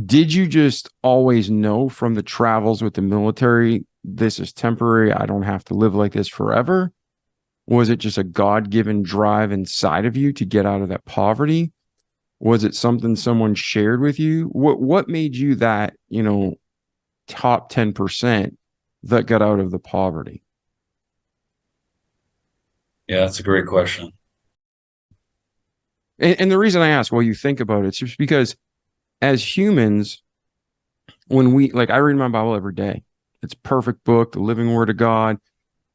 did you just always know from the travels with the military, this is temporary, I don't have to live like this forever? Was it just a God-given drive inside of you to get out of that poverty? Was it something someone shared with you? What made you that, top 10% that got out of the poverty? Yeah, that's a great question. And the reason I ask, while you think about it, it's just because as humans, when I read my Bible every day. It's a perfect book, the living word of God.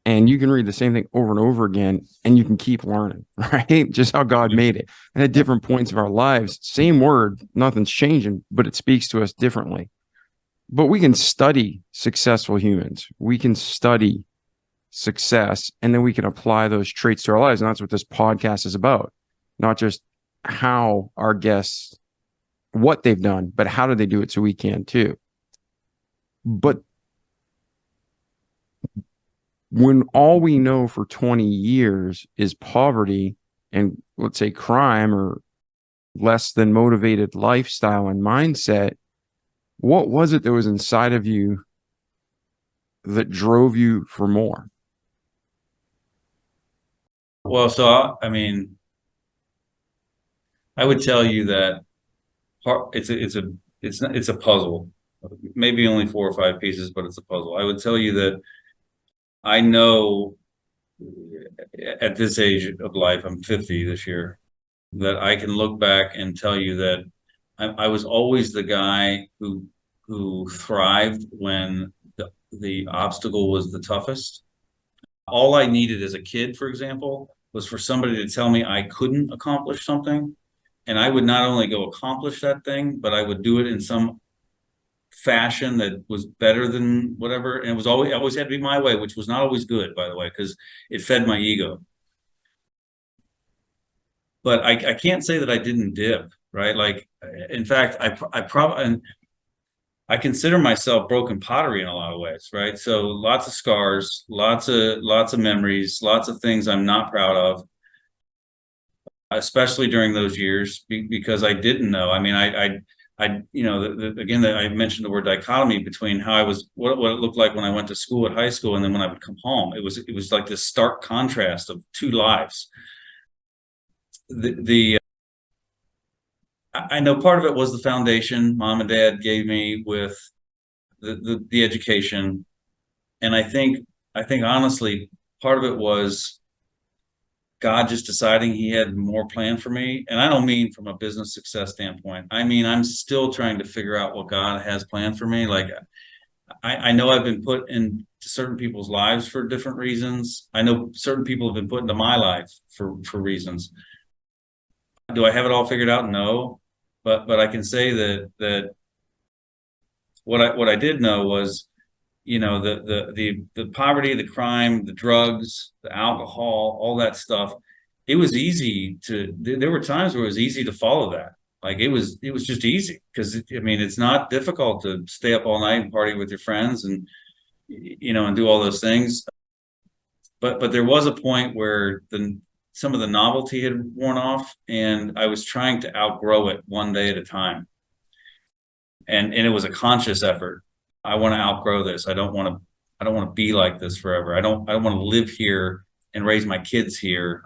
And you can read the same thing over and over again, and you can keep learning, right? Just how God made it. And at different points of our lives, same word, nothing's changing, but it speaks to us differently. But we can study successful humans. We can study success, and then we can apply those traits to our lives. And that's what this podcast is about. Not just how our guests, what they've done, but how do they do it so we can too. But when all we know for 20 years is poverty and, let's say, crime or less than motivated lifestyle and mindset, what was it that was inside of you that drove you for more? Well, so I mean, I would tell you that it's a puzzle. Maybe only 4 or 5 pieces, but it's a puzzle. I would tell you that I know at this age of life, I'm 50 this year, that I can look back and tell you that I was always the guy who thrived when the obstacle was the toughest. All I needed as a kid, for example, was for somebody to tell me I couldn't accomplish something. And I would not only go accomplish that thing, but I would do it in some fashion that was better than whatever. And it was always had to be my way, which was not always good, by the way, because it fed my ego. But I can't say that I didn't dip, right? Like, in fact, I consider myself broken pottery in a lot of ways, right? So lots of scars, lots of memories, lots of things I'm not proud of, especially during those years because I didn't know. I mean, again, I mentioned the word dichotomy between how I was, what it looked like when I went to school at high school, and then when I would come home. It was like this stark contrast of two lives. I know part of it was the foundation mom and dad gave me with the education, and I think honestly part of it was God just deciding He had more planned for me. And I don't mean from a business success standpoint. I mean, I'm still trying to figure out what God has planned for me. Like, I know I've been put into certain people's lives for different reasons. I know certain people have been put into my life for reasons. Do I have it all figured out? No, but I can say that what I did know was, the poverty, the crime, the drugs, the alcohol, all that stuff. It was easy there were times where it was easy to follow that. Like, it was just easy because it's not difficult to stay up all night and party with your friends and and do all those things. But there was a point where some of the novelty had worn off, and I was trying to outgrow it one day at a time. And it was a conscious effort. I want to outgrow this. I don't want to be like this forever. I don't want to live here and raise my kids here,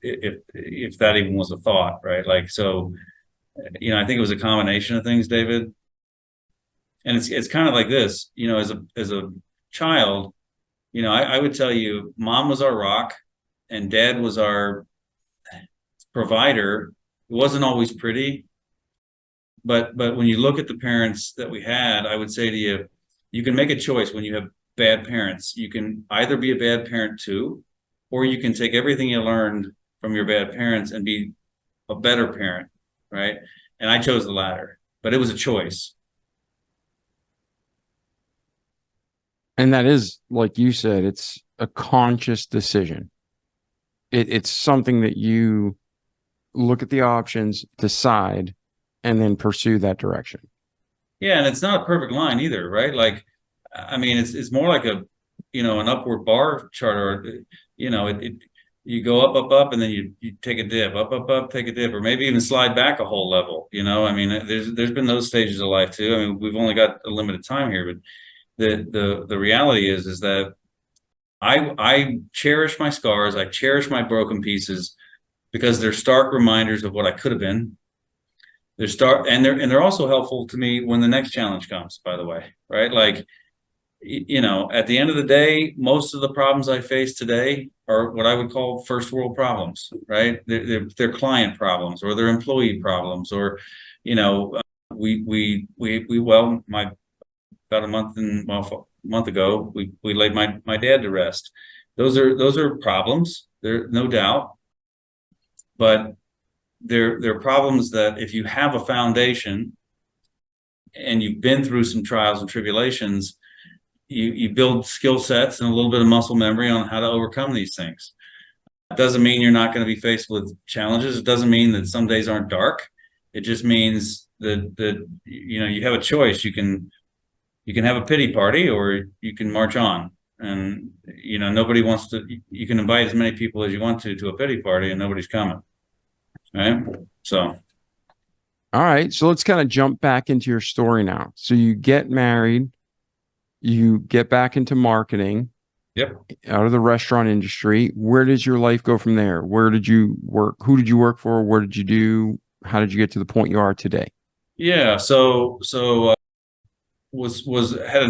if that even was a thought, right? Like, so, I think it was a combination of things, David. And it's kind of like this, as a child, I would tell you, mom was our rock and dad was our provider. It wasn't always pretty. But when you look at the parents that we had, I would say to you, you can make a choice when you have bad parents. You can either be a bad parent too, or you can take everything you learned from your bad parents and be a better parent, right? And I chose the latter, but it was a choice. And that is, like you said, it's a conscious decision. It's something that you look at the options, decide, and then pursue that direction. Yeah, and it's not a perfect line either, right? Like, it's more like an upward bar chart, or you go up, and then you take a dip, up, take a dip, or maybe even slide back a whole level. There's been those stages of life too. We've only got a limited time here, but the reality is that I cherish my scars, I cherish my broken pieces because they're stark reminders of what I could have been. They're also helpful to me when the next challenge comes, by the way, right? Like, at the end of the day, most of the problems I face today are what I would call first world problems, right? They're client problems, or they're employee problems, or, about a month ago, we laid my dad to rest. Those are problems. There, no doubt, but they're problems that if you have a foundation and you've been through some trials and tribulations, you build skill sets and a little bit of muscle memory on how to overcome these things. It doesn't mean you're not going to be faced with challenges. It doesn't mean that some days aren't dark. It just means that you have a choice. You can you can have a pity party or you can march on. And, nobody wants to, you can invite as many people as you want to a pity party and nobody's coming. Right. So. All right. So let's kind of jump back into your story now. So you get married, you get back into marketing. Yep. Out of the restaurant industry. Where does your life go from there? Where did you work? Who did you work for? What did you do? How did you get to the point you are today? Yeah. So had a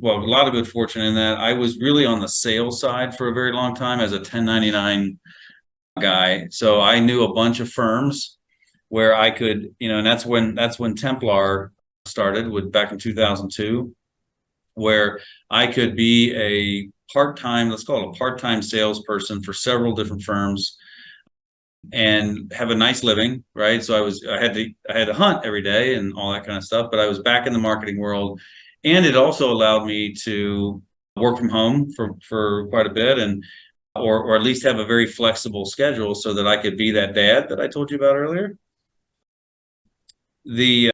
lot of good fortune in that I was really on the sales side for a very long time as a 1099 guy. So I knew a bunch of firms where I could, and that's when Templar started back in 2002, where I could be a part-time, let's call it a part-time salesperson for several different firms and have a nice living, right? So I had to hunt every day and all that kind of stuff, but I was back in the marketing world, and it also allowed me to work from home for quite a bit, and or at least have a very flexible schedule so that I could be that dad that I told you about earlier. The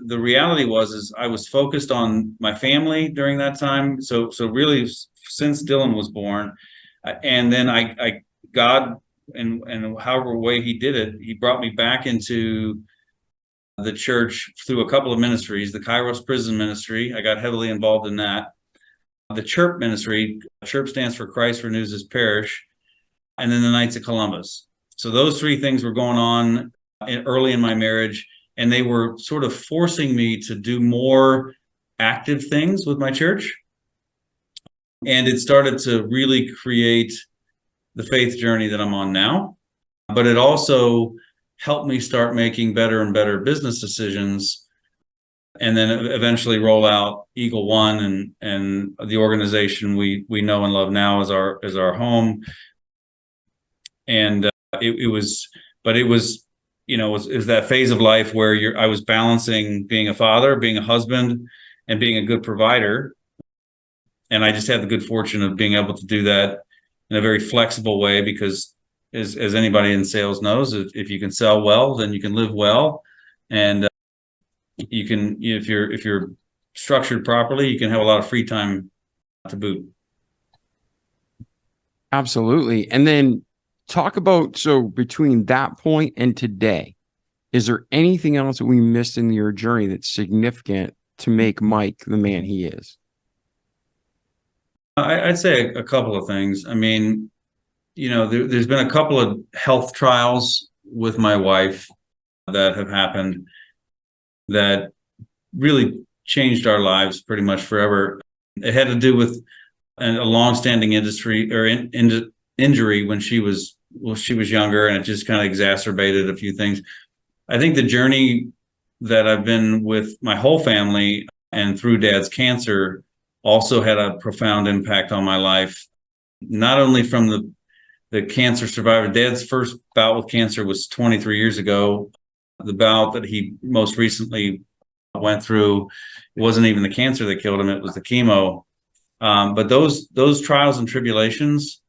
reality was I was focused on my family during that time. So really, since Dylan was born, and then I God and however way He did it, He brought me back into the church through a couple of ministries. The Kairos Prison Ministry, I got heavily involved in that. The CHIRP ministry, CHIRP stands for Christ Renews His Parish, and then the Knights of Columbus. So those three things were going on early in my marriage. And they were sort of forcing me to do more active things with my church. And it started to really create the faith journey that I'm on now. But it also helped me start making better and better business decisions, and then eventually roll out EagleONE and the organization we know and love now as our home. And it was that phase of life where I was balancing being a father, being a husband, and being a good provider. And I just had the good fortune of being able to do that in a very flexible way, because as anybody in sales knows, if you can sell well, then you can live well. And you can, if you're structured properly, you can have a lot of free time to boot. Absolutely. And then talk about, so between that point and today, is there anything else that we missed in your journey that's significant to make Mike the man he is? I'd say a couple of things. I mean, there's been a couple of health trials with my wife that have happened that really changed our lives pretty much forever. It had to do with a longstanding injury when she was younger, and it just kind of exacerbated a few things. I think the journey that I've been with my whole family and through Dad's cancer also had a profound impact on my life, not only from the cancer survivor. Dad's first bout with cancer was 23 years ago. The bout that he most recently went through, it wasn't even the cancer that killed him, it was the chemo. But those trials and tribulations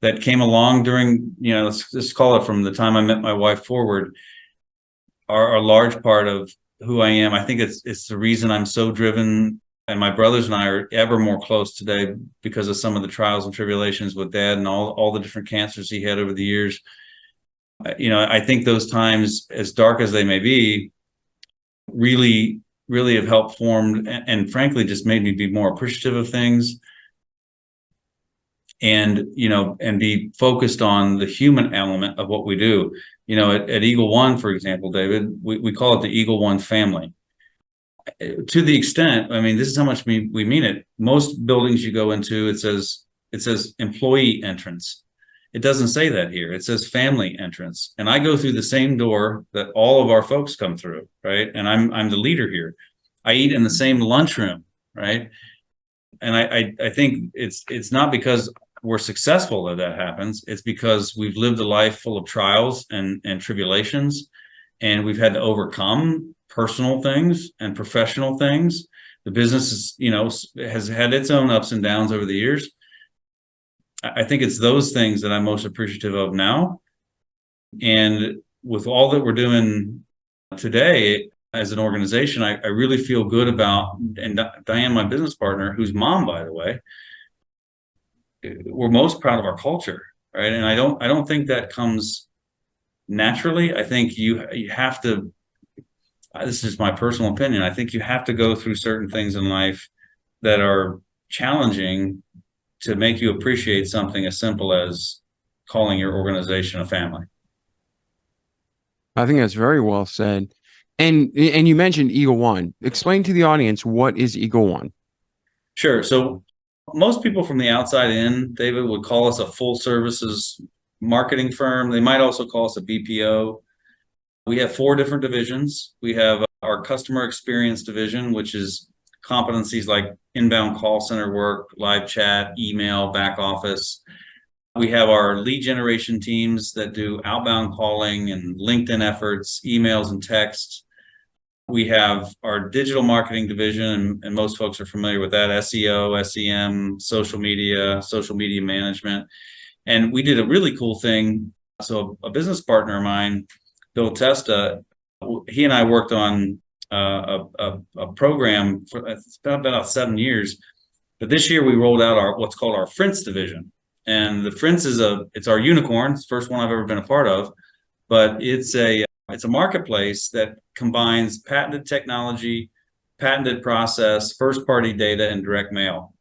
that came along during, let's call it from the time I met my wife forward, are a large part of who I am. I think it's the reason I'm so driven, and my brothers and I are ever more close today because of some of the trials and tribulations with Dad and all the different cancers he had over the years. I think those times, as dark as they may be, really, really have helped form and frankly just made me be more appreciative of things, and be focused on the human element of what we do. At EagleONE, for example, David, we call it the EagleONE family. To the extent, I mean, this is how much we mean it. Most buildings you go into, it says employee entrance. It doesn't say that here. It says family entrance. And I go through the same door that all of our folks come through, right? And I'm the leader here. I eat in the same lunchroom, right? And I think it's not because we're successful that happens. It's because we've lived a life full of trials and tribulations, and we've had to overcome personal things and professional things. The business has had its own ups and downs over the years. I think it's those things that I'm most appreciative of now. And with all that we're doing today, as an organization, I really feel good about, and Diane, my business partner, whose mom, by the way, we're most proud of our culture, right? And I don't think that comes naturally. I think you have to, this is my personal opinion, I think you have to go through certain things in life that are challenging to make you appreciate something as simple as calling your organization a family. I think that's very well said. And you mentioned EagleONE. Explain to the audience, what is EagleONE? Sure. So most people from the outside in, David, would call us a full services marketing firm. They might also call us a BPO. We have 4 different divisions. We have our customer experience division, which is competencies like inbound call center work, live chat, email, back office. We have our lead generation teams that do outbound calling and LinkedIn efforts, emails and texts. We have our digital marketing division, and most folks are familiar with that: SEO, SEM, social media management. And we did a really cool thing. So a business partner of mine, Bill Testa, he and I worked on a program for, it's been about 7 years. But this year we rolled out what's called our Frints division. And the Frints it's our unicorn. It's the first one I've ever been a part of, but it's a marketplace that combines patented technology, patented process, first-party data, and direct mail.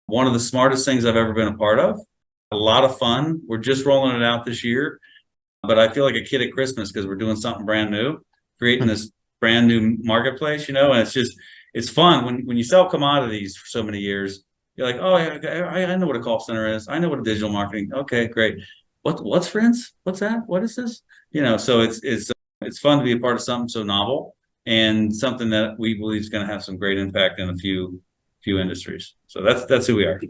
One of the smartest things I've ever been a part of. A lot of fun. We're just rolling it out this year, but I feel like a kid at Christmas because we're doing something brand new, creating this brand new marketplace, and it's fun when you sell commodities for so many years. You're like, oh, I know what a call center is. I know what a digital marketing. Okay, great. What's Friends? What's that? What is this? So it's fun to be a part of something so novel and something that we believe is going to have some great impact in a few industries. So that's who we are.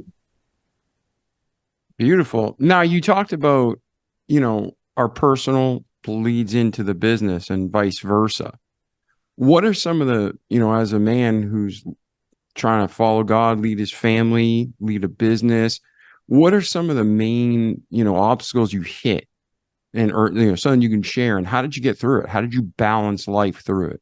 Beautiful. Now, you talked about, our personal bleeds into the business and vice versa. What are some of the, as a man who's trying to follow God, lead his family, lead a business, what are some of the main, obstacles you hit, or something you can share, and how did you get through it? How did you balance life through it?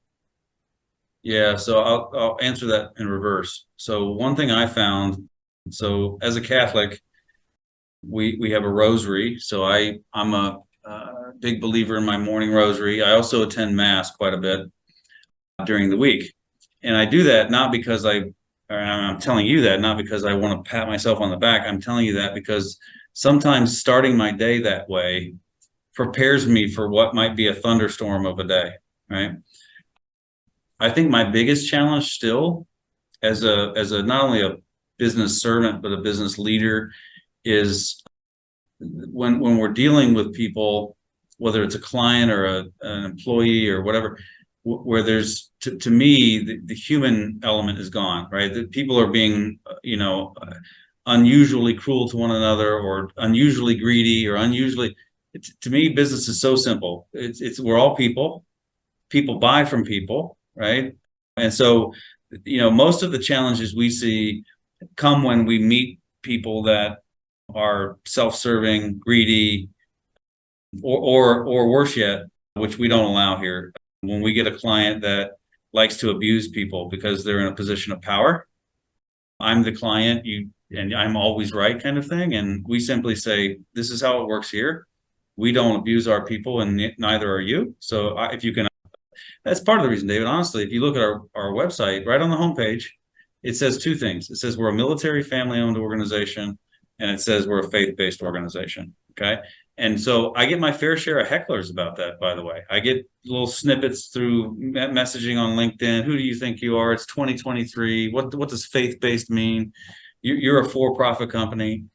Yeah, so I'll answer that in reverse. So one thing I found, so as a Catholic, we have a rosary. So I'm a big believer in my morning rosary. I also attend Mass quite a bit during the week. And I do that not because I'm telling you that, not because I want to pat myself on the back. I'm telling you that because sometimes starting my day that way prepares me for what might be a thunderstorm of a day, right? I think my biggest challenge still as a not only a business servant, but a business leader is when we're dealing with people, whether it's a client or an employee or whatever, where there's, to me, the human element is gone, right? That people are being, unusually cruel to one another, or unusually greedy, or to me, business is so simple. We're all people. People buy from people, right? And so, most of the challenges we see come when we meet people that are self-serving, greedy, or worse yet, which we don't allow here. When we get a client that likes to abuse people because they're in a position of power, I'm the client, and I'm always right kind of thing. And we simply say, this is how it works here. We don't abuse our people, and neither are you. So if you can, that's part of the reason, David. Honestly, if you look at our website, right on the homepage, it says 2 things. It says we're a military family-owned organization, and it says we're a faith-based organization. Okay. And so I get my fair share of hecklers about that, by the way. I get little snippets through messaging on LinkedIn. Who do you think you are? It's 2023. What does faith-based mean? You're a for-profit company.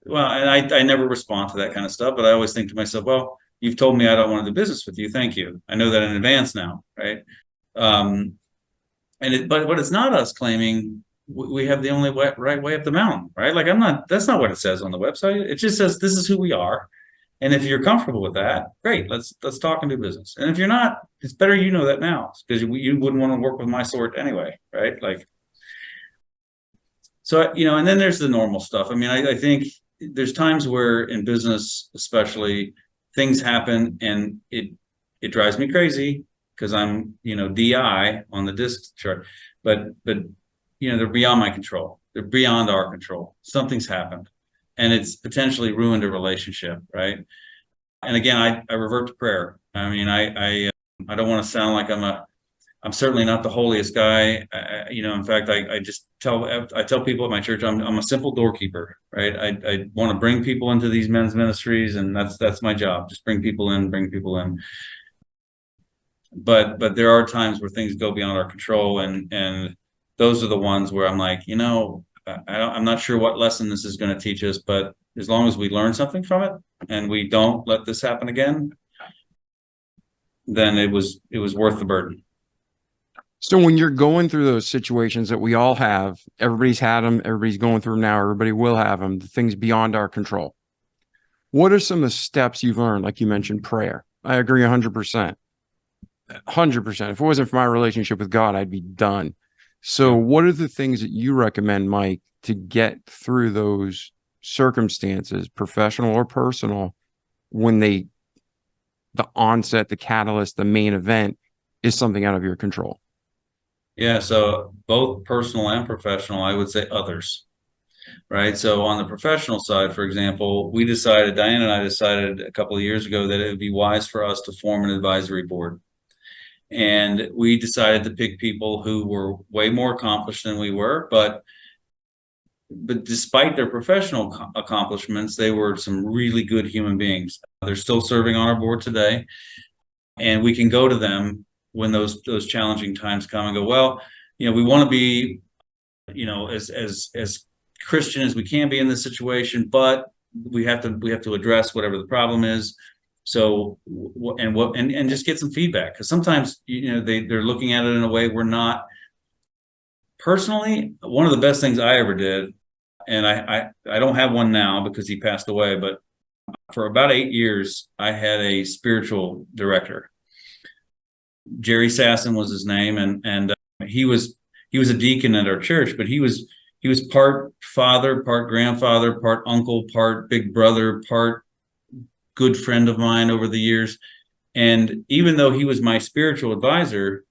Well, and I never respond to that kind of stuff, but I always think to myself, well, you've told me I don't want to do business with you. Thank you. I know that in advance now, right? But it's not us claiming we have the only right way up the mountain, right? Like that's not what it says on the website. It just says this is who we are. And if you're comfortable with that, great, let's talk and do business. And if you're not, it's better you know that now, because you wouldn't want to work with my sort anyway, right? Like, so, and then there's the normal stuff. I mean, I think there's times where in business, especially, things happen and it drives me crazy. because I'm, DI on the disc chart, but they're beyond my control. They're beyond our control. Something's happened, and it's potentially ruined a relationship, right? And again, I revert to prayer. I mean, I don't want to sound like I'm certainly not the holiest guy. In fact, I tell people at my church, I'm a simple doorkeeper, right? I want to bring people into these men's ministries, and that's my job. Just bring people in. But there are times where things go beyond our control, and those are the ones where I'm like, I'm not sure what lesson this is going to teach us, but as long as we learn something from it and we don't let this happen again, then it was worth the burden. So when you're going through those situations that we all have, everybody's had them, everybody's going through them now, everybody will have them, the things beyond our control. What are some of the steps you've learned? Like you mentioned, prayer. I agree 100%. 100%. If it wasn't for my relationship with God, I'd be done. So what are the things that you recommend, Mike, to get through those circumstances, professional or personal, when the onset, the catalyst, the main event is something out of your control? Yeah, so both personal and professional, I would say others, right? So on the professional side, for example, Diane and I decided a couple of years ago that it would be wise for us to form an advisory board. And we decided to pick people who were way more accomplished than we were, but despite their professional accomplishments, they were some really good human beings. They're still serving on our board today, and we can go to them when those challenging times come and go, well, we want to be, as Christian as we can be in this situation, but we have to address whatever the problem is. So, and just get some feedback, because sometimes, they're looking at it in a way we're not. Personally, one of the best things I ever did, and I don't have one now because he passed away, but for about 8 years, I had a spiritual director. Jerry Sasson was his name, and he was a deacon at our church, but he was part father, part grandfather, part uncle, part big brother, part good friend of mine over the years. And even though he was my spiritual advisor,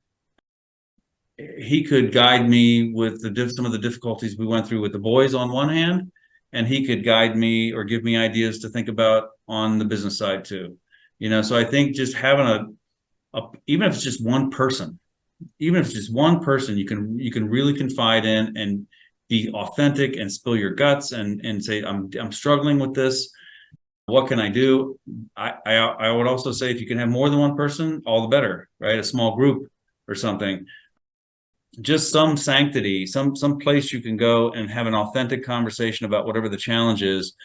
he could guide me with some of the difficulties we went through with the boys on one hand, and he could guide me or give me ideas to think about on the business side too. So I think just having even if it's just one person, you can really confide in and be authentic and spill your guts and say, I'm struggling with this. What can I do? I would also say, if you can have more than one person, all the better, right? A small group or something. Just some sanctity, some place you can go and have an authentic conversation about whatever the challenge is.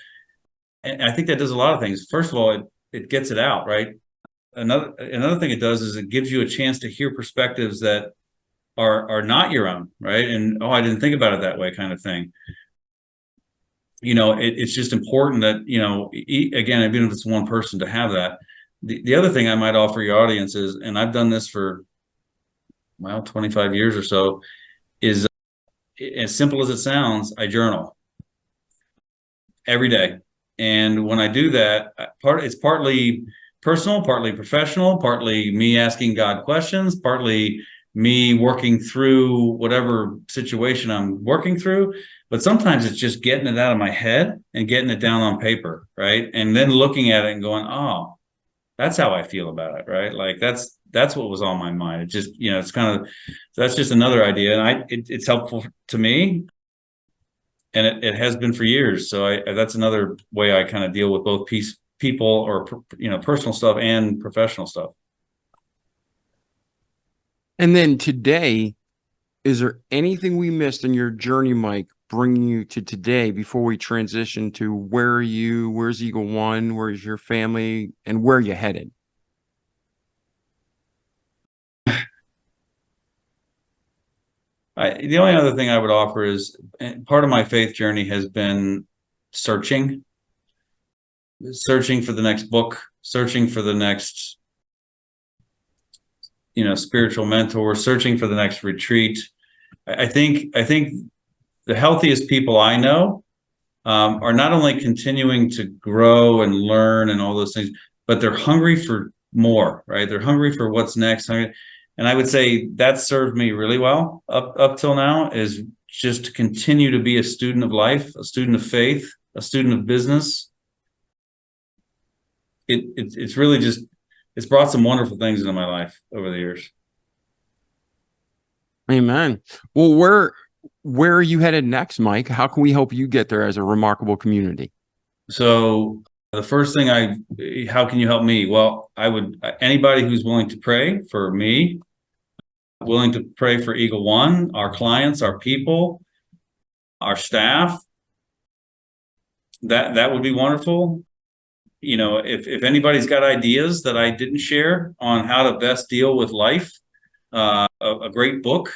And I think that does a lot of things. First of all, it gets it out, right? Another thing it does is it gives you a chance to hear perspectives that are not your own, right? And I didn't think about it that way, kind of thing. It's just important that, again, even if it's one person, to have that. The other thing I might offer your audience is, and I've done this for 25 years or so, is as simple as it sounds, I journal every day. And when I do that, it's partly personal, partly professional, partly me asking God questions, partly me working through whatever situation I'm working through. But sometimes it's just getting it out of my head and getting it down on paper, right? And then looking at it and going, oh, that's how I feel about it, right? Like that's what was on my mind. It just, it's kind of, that's just another idea. And it's helpful to me. And it has been for years. So that's another way I kind of deal with both people or, personal stuff and professional stuff. And then today, is there anything we missed in your journey, Mike, bringing you to today before we transition to where are you, where's EagleONE, where's your family, and where are you headed? The only other thing I would offer is, part of my faith journey has been searching for the next book, searching for the next, spiritual mentor, searching for the next retreat. I think the healthiest people I know are not only continuing to grow and learn and all those things, but they're hungry for more, right? They're hungry for what's next. And I would say that served me really well up till now, is just to continue to be a student of life, a student of faith, a student of business. It's really just, it's brought some wonderful things into my life over the years. Amen. Well, where are you headed next, Mike? How can we help you get there as a remarkable community? So the first thing how can you help me? Well, anybody who's willing to pray for me, willing to pray for EagleONE, our clients, our people, our staff, that would be wonderful. You know, if anybody's got ideas that I didn't share on how to best deal with life, a great book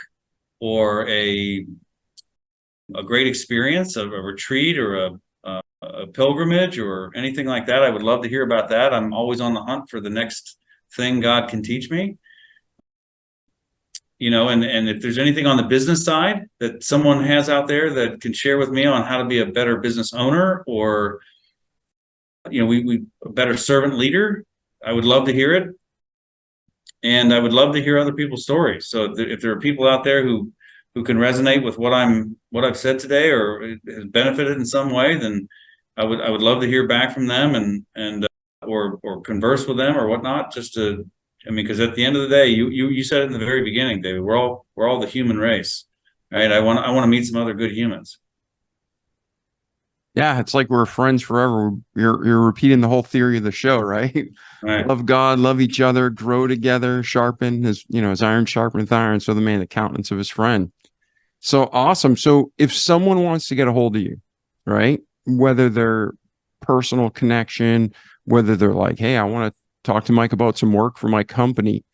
or a great experience, a retreat or a pilgrimage or anything like that, I would love to hear about that. I'm always on the hunt for the next thing God can teach me. You know, and if there's anything on the business side that someone has out there that can share with me on how to be a better business owner, or, you know, we a better servant leader, I would love to hear it. And I would love to hear other people's stories. So if there are people out there who can resonate with what I've said today, or has benefited in some way, then I would love to hear back from them and or converse with them or whatnot, just to, I mean, because at the end of the day, you said it in the very beginning, David, we're all the human race, right? I want to meet some other good humans. Yeah, it's like we're friends forever. You're repeating the whole theory of the show, right? Right. Love God, love each other, grow together, sharpen as iron sharpeneth iron, so the man the countenance of his friend. So awesome. So if someone wants to get a hold of you, right? Whether they're personal connection, whether they're like, hey, I want to talk to Mike about some work for my company.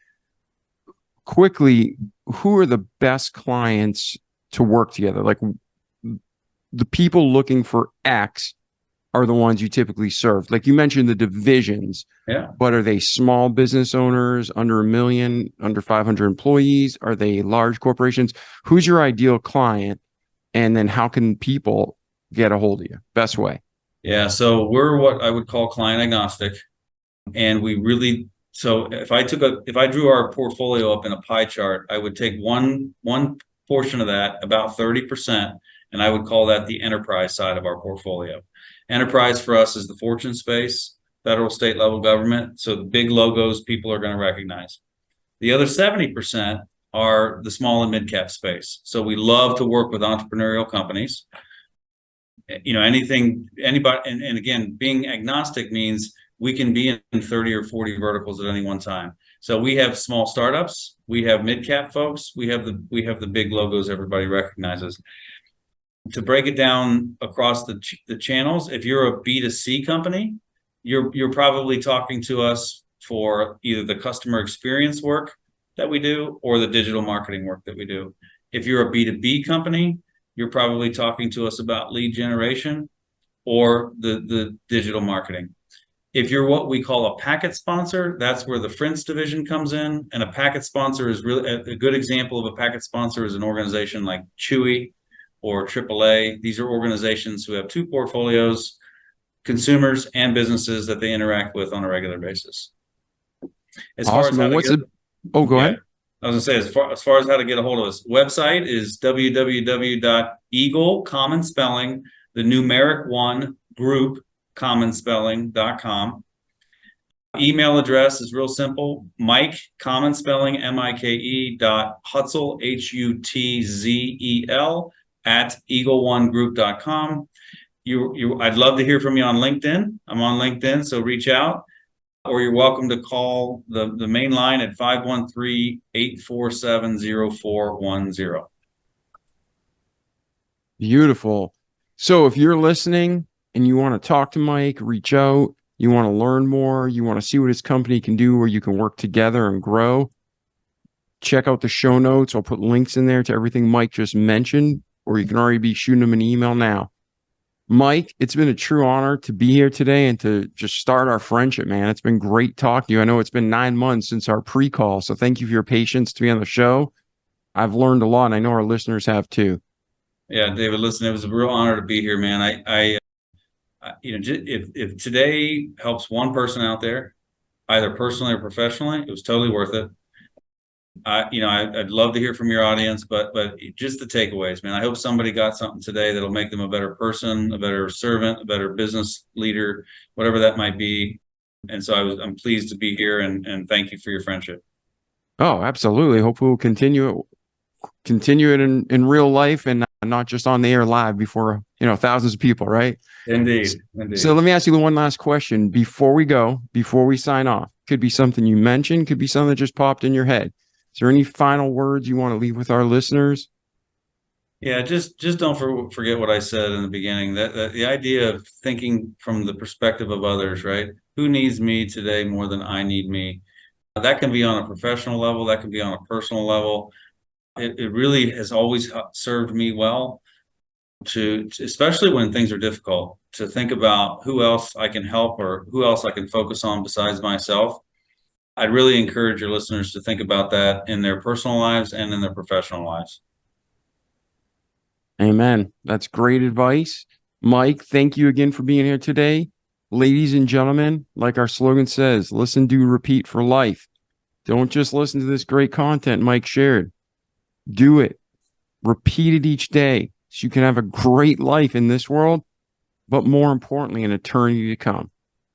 Quickly, who are the best clients to work together? Like, the people looking for X are the ones you typically serve. Like you mentioned the divisions, Yeah. but are they small business owners, under 1 million, under 500 employees? Are they large corporations? Who's your ideal client? And then how can people get a hold of you? Best way. Yeah. So we're what I would call client agnostic. And we really, so if I drew our portfolio up in a pie chart, I would take one portion of that, about 30%, and I would call that the enterprise side of our portfolio. Enterprise for us is the fortune space, federal, state level government. So the big logos people are going to recognize. The other 70% are the small and mid cap space. So we love to work with entrepreneurial companies. You know, anybody, and again, being agnostic means we can be in 30 or 40 verticals at any one time. So we have small startups, we have mid cap folks, we have the big logos everybody recognizes. To break it down across the channels, if you're a B2C company, you're probably talking to us for either the customer experience work that we do or the digital marketing work that we do. If you're a B2B company, you're probably talking to us about lead generation or the digital marketing. If you're what we call a packet sponsor, that's where the Frints division comes in. And a packet sponsor is really a good example of a packet sponsor is an organization like Chewy or AAA. These are organizations who have two portfolios, consumers and businesses that they interact with on a regular basis. As awesome. far as go ahead. I was gonna say, as far as how to get a hold of us, website is www.eagle, common spelling, the numeric 1 group, commonspelling.com. Email address is real simple, Mike, common spelling, Mike, Hutzel, Hutzel, at EagleONEgroup.com. I'd love to hear from you on LinkedIn. I'm on LinkedIn, so reach out. Or you're welcome to call the main line at 513-847-0410. Beautiful. So if you're listening and you want to talk to Mike, reach out, you want to learn more, you want to see what his company can do where you can work together and grow, check out the show notes. I'll put links in there to everything Mike just mentioned, or you can already be shooting him an email now. Mike, it's been a true honor to be here today and to just start our friendship, man. It's been great talking to you. I know it's been 9 months since our pre-call, so thank you for your patience to be on the show. I've learned a lot, and I know our listeners have too. Yeah, David, listen, it was a real honor to be here, man. I you know, if today helps one person out there, either personally or professionally, it was totally worth it. I'd love to hear from your audience, but just the takeaways, man. I hope somebody got something today that'll make them a better person, a better servant, a better business leader, whatever that might be. And so I'm pleased to be here, and thank you for your friendship. Oh, absolutely. Hopefully we'll continue it in real life and not just on the air live before, thousands of people, right? Indeed. So let me ask you one last question before we sign off. Could be something you mentioned, could be something that just popped in your head. Is there any final words you want to leave with our listeners? Yeah, just don't forget what I said in the beginning, that the idea of thinking from the perspective of others, right? Who needs me today more than I need me? That can be on a professional level, that can be on a personal level. It really has always served me well to, especially when things are difficult, to think about who else I can help or who else I can focus on besides myself. I'd really encourage your listeners to think about that in their personal lives and in their professional lives. Amen. That's great advice. Mike, thank you again for being here today. Ladies and gentlemen, like our slogan says, listen, do, repeat for life. Don't just listen to this great content Mike shared. Do it. Repeat it each day so you can have a great life in this world, but more importantly, an eternity to come.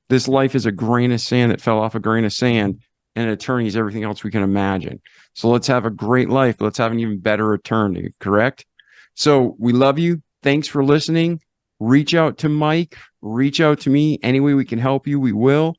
This life is a grain of sand that fell off a grain of sand, and eternity is everything else we can imagine. So let's have a great life. Let's have an even better eternity, correct? So we love you. Thanks for listening. Reach out to Mike. Reach out to me. Any way we can help you, we will.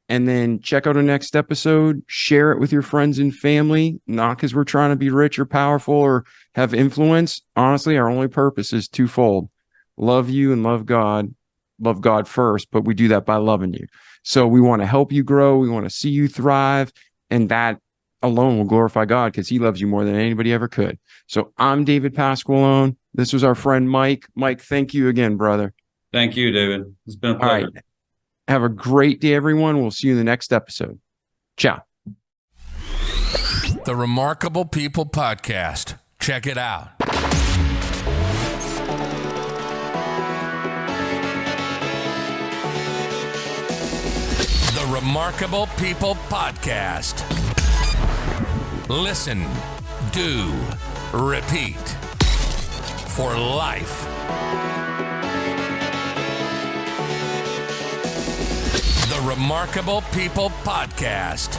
And then check out our next episode. Share it with your friends and family, not because we're trying to be rich or powerful or have influence. Honestly, our only purpose is twofold. Love you and love God. Love God first, but we do that by loving you. So we want to help you grow. We want to see you thrive. And that alone will glorify God because he loves you more than anybody ever could. So I'm David Pasqualone. This was our friend Mike. Mike, thank you again, brother. Thank you, David. It's been a pleasure. All right. Have a great day, everyone. We'll see you in the next episode. Ciao. The Remarkable People Podcast. Check it out. The Remarkable People Podcast. Listen, do, repeat for life. The Remarkable People Podcast.